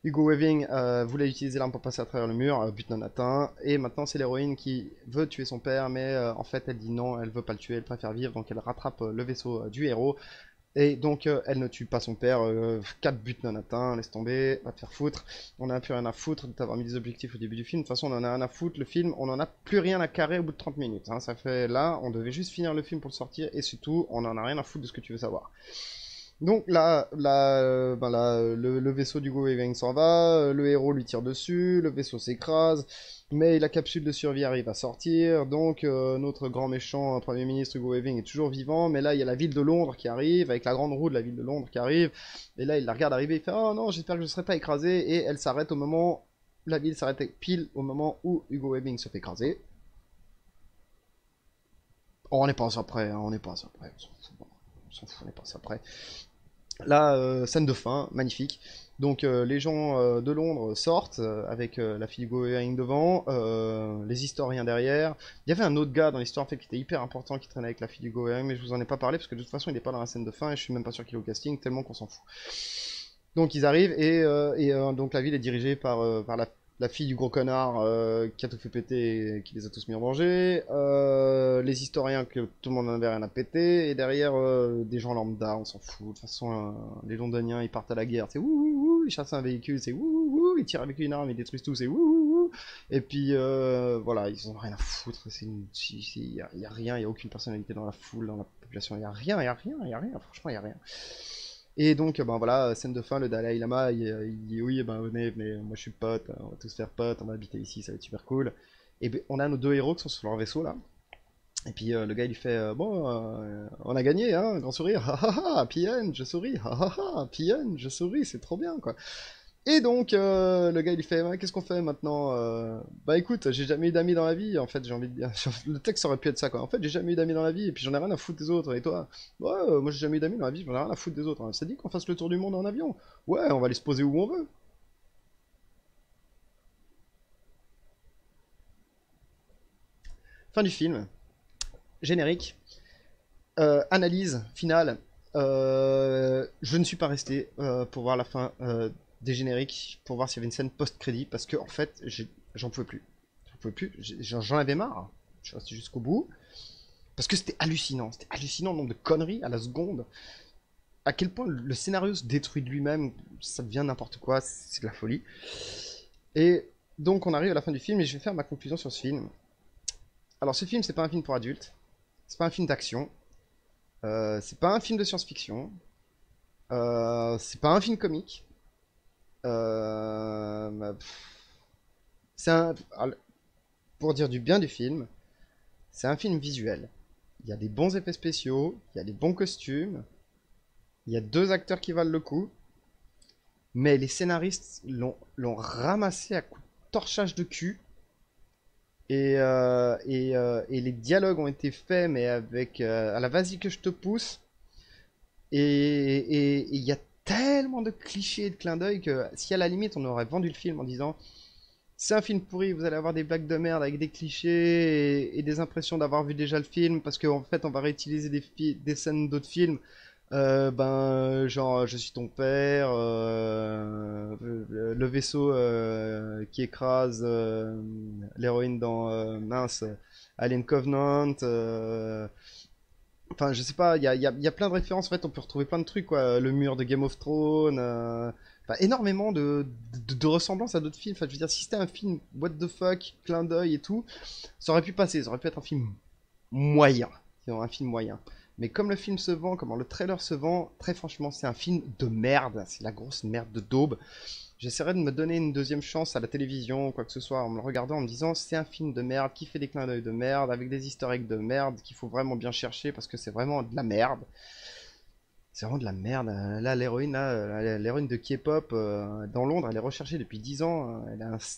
Hugo Weaving voulait utiliser l'arme pour passer à travers le mur, but non atteint. Et maintenant c'est l'héroïne qui veut tuer son père, mais en fait elle dit non, elle veut pas le tuer, elle préfère vivre, donc elle rattrape le vaisseau du héros. Et donc, elle ne tue pas son père. 4 buts non atteints, laisse tomber, va te faire foutre. On a plus rien à foutre de t'avoir mis des objectifs au début du film. De toute façon, on en a rien à foutre. Le film, on en a plus rien à carrer au bout de 30 minutes. Hein. Ça fait là, on devait juste finir le film pour le sortir et c'est tout. On en a rien à foutre de ce que tu veux savoir. Donc le vaisseau du Waving s'en va, le héros lui tire dessus, le vaisseau s'écrase, mais la capsule de survie arrive à sortir, donc notre grand méchant Premier ministre Hugo Weaving est toujours vivant, mais là il y a la ville de Londres qui arrive, avec la grande roue de la ville de Londres qui arrive, et là il la regarde arriver, il fait «Oh non, j'espère que je ne serai pas écrasé», et elle s'arrête au moment, la ville s'arrête pile au moment où Hugo Weaving se fait écraser. Oh, on n'est pas à ça près, hein, on n'est pas à ça près, on s'en fout, on n'est pas à ça près. Là, scène de fin, magnifique. Donc les gens de Londres sortent avec la fille Hugo Weaving devant, les historiens derrière. Il y avait un autre gars dans l'histoire en fait, qui était hyper important qui traînait avec la fille Hugo Weaving, mais je vous en ai pas parlé parce que de toute façon il n'est pas dans la scène de fin et je suis même pas sûr qu'il est au casting tellement qu'on s'en fout. Donc ils arrivent et donc la ville est dirigée par la fille du gros connard qui a tout fait péter et qui les a tous mis en danger, les historiens que tout le monde n'avait rien à péter, et derrière des gens lambda, on s'en fout. De toute façon, les Londoniens ils partent à la guerre, c'est ouh, ils chassent un véhicule, c'est ouh, ils tirent avec une arme, ils détruisent tout, c'est ouh, et puis voilà, ils ont rien à foutre, y a rien, il y a aucune personnalité dans la foule, dans la population, il y a rien, il y a rien, il y a rien, franchement il y a rien. Et donc, ben voilà, scène de fin, le Dalai Lama, il dit oui, ben venez, venez, moi je suis pote, on va tous faire pote, on va habiter ici, ça va être super cool. Et ben, on a nos deux héros qui sont sur leur vaisseau là. Et puis le gars il lui fait bon, on a gagné, hein, grand sourire, ha ha ha, PN, je souris, ha ha ha, PN, je souris, c'est trop bien quoi. Et donc, le gars il lui fait ouais, qu'est-ce qu'on fait maintenant bah écoute, j'ai jamais eu d'amis dans la vie, en fait, j'ai envie de dire. Le texte aurait pu être ça quoi. En fait, j'ai jamais eu d'amis dans la vie et puis j'en ai rien à foutre des autres. Et toi? Ouais, moi j'ai jamais eu d'amis dans la vie, j'en ai rien à foutre des autres. Hein. Ça dit qu'on fasse le tour du monde en avion? Ouais, on va aller se poser où on veut. Fin du film, générique, analyse finale. Je ne suis pas resté pour voir la fin des génériques, pour voir s'il y avait une scène post-crédit, parce que en fait, j'en pouvais plus. J'en pouvais plus, j'en avais marre. Je suis resté jusqu'au bout, parce que c'était hallucinant le nombre de conneries à la seconde. À quel point le scénario se détruit de lui-même, ça devient n'importe quoi, c'est de la folie. Et donc on arrive à la fin du film et je vais faire ma conclusion sur ce film. Alors ce film, c'est pas un film pour adultes, c'est pas un film d'action, c'est pas un film de science-fiction, c'est pas un film comique. C'est un, pour dire du bien du film, c'est un film visuel. Il y a des bons effets spéciaux, il y a des bons costumes, il y a deux acteurs qui valent le coup, mais les scénaristes l'ont ramassé à coups de torchage de cul. Et les dialogues ont été faits, mais avec à la vas-y que je te pousse. Et il y a tellement de clichés et de clins d'œil que si à la limite on aurait vendu le film en disant c'est un film pourri, vous allez avoir des blagues de merde avec des clichés et des impressions d'avoir vu déjà le film, parce qu'en fait on va réutiliser des scènes d'autres films. Genre, je suis ton père, le vaisseau qui écrase l'héroïne dans mince, Alien Covenant. Enfin, je sais pas, il y a plein de références. En fait, on peut retrouver plein de trucs, quoi. Le mur de Game of Thrones. Enfin, énormément de ressemblances à d'autres films. Enfin, je veux dire, si c'était un film what the fuck, clin d'œil et tout, ça aurait pu passer. Ça aurait pu être un film moyen. Sinon, un film moyen. Mais comme le film se vend, comment le trailer se vend, très franchement, c'est un film de merde. C'est la grosse merde de daube. J'essaierai de me donner une deuxième chance à la télévision ou quoi que ce soit en me le regardant en me disant c'est un film de merde qui fait des clins d'œil de merde avec des easter eggs de merde qu'il faut vraiment bien chercher parce que c'est vraiment de la merde. C'est vraiment de la merde. L'héroïne de K-pop dans Londres, elle est recherchée depuis 10 ans.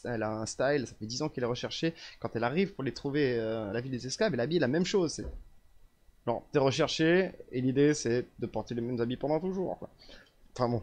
Elle a un style, ça fait 10 ans qu'elle est recherchée. Quand elle arrive pour les trouver à la ville des esclaves, elle habille la même chose. Genre, t'es recherché et l'idée c'est de porter les mêmes habits pendant toujours, quoi. Enfin bon,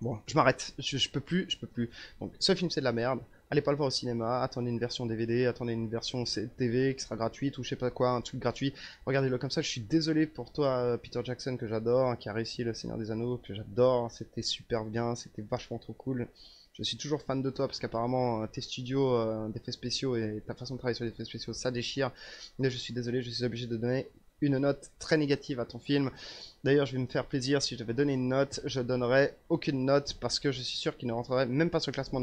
bon, je m'arrête, je peux plus, je peux plus. Donc, ce film c'est de la merde. Allez pas le voir au cinéma, attendez une version DVD, attendez une version TV qui sera gratuite ou je sais pas quoi, un truc gratuit. Regardez-le comme ça. Je suis désolé pour toi, Peter Jackson, que j'adore, hein, qui a réussi Le Seigneur des Anneaux, que j'adore. C'était super bien, c'était vachement trop cool. Je suis toujours fan de toi parce qu'apparemment tes studios d'effets spéciaux et ta façon de travailler sur les effets spéciaux ça déchire. Mais je suis désolé, je suis obligé de donner une note très négative à ton film. D'ailleurs, je vais me faire plaisir, si je devais donner une note, je donnerais aucune note parce que je suis sûr qu'il ne rentrerait même pas sur le classement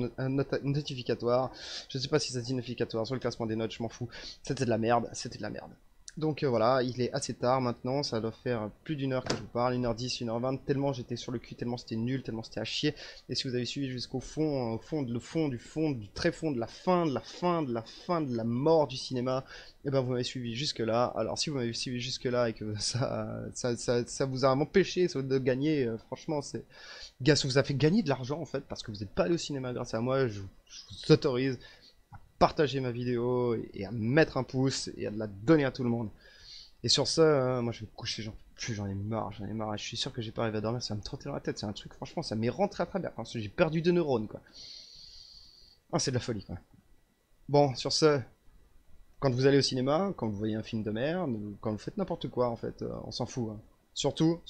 notificatoire. Je ne sais pas si ça dit notificatoire, sur le classement des notes, je m'en fous. C'était de la merde, c'était de la merde. Donc voilà, il est assez tard maintenant, ça doit faire plus d'une heure que je vous parle, 1h10, 1h20, tellement j'étais sur le cul, tellement c'était nul, tellement c'était à chier. Et si vous avez suivi jusqu'au fond, du très fond, de la fin, de la fin, de la fin, de la mort du cinéma, et ben vous m'avez suivi jusque là. Alors si vous m'avez suivi jusque là et que ça vous a empêché de gagner, franchement, ça vous a fait gagner de l'argent en fait, parce que vous n'êtes pas allé au cinéma grâce à moi, je vous autorise partager ma vidéo et à mettre un pouce et à la donner à tout le monde. Et sur ça, moi je vais me coucher, j'en ai marre, j'en ai marre. Je suis sûr que j'ai pas arrivé à dormir, ça va me trotter dans la tête. C'est un truc, franchement, ça m'est rentré à travers. Parce que j'ai perdu 2 neurones, quoi. Ah, c'est de la folie, quoi. Bon, sur ce, quand vous allez au cinéma, quand vous voyez un film de merde, ou quand vous faites n'importe quoi, en fait, on s'en fout, hein. Surtout,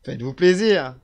faites-vous plaisir!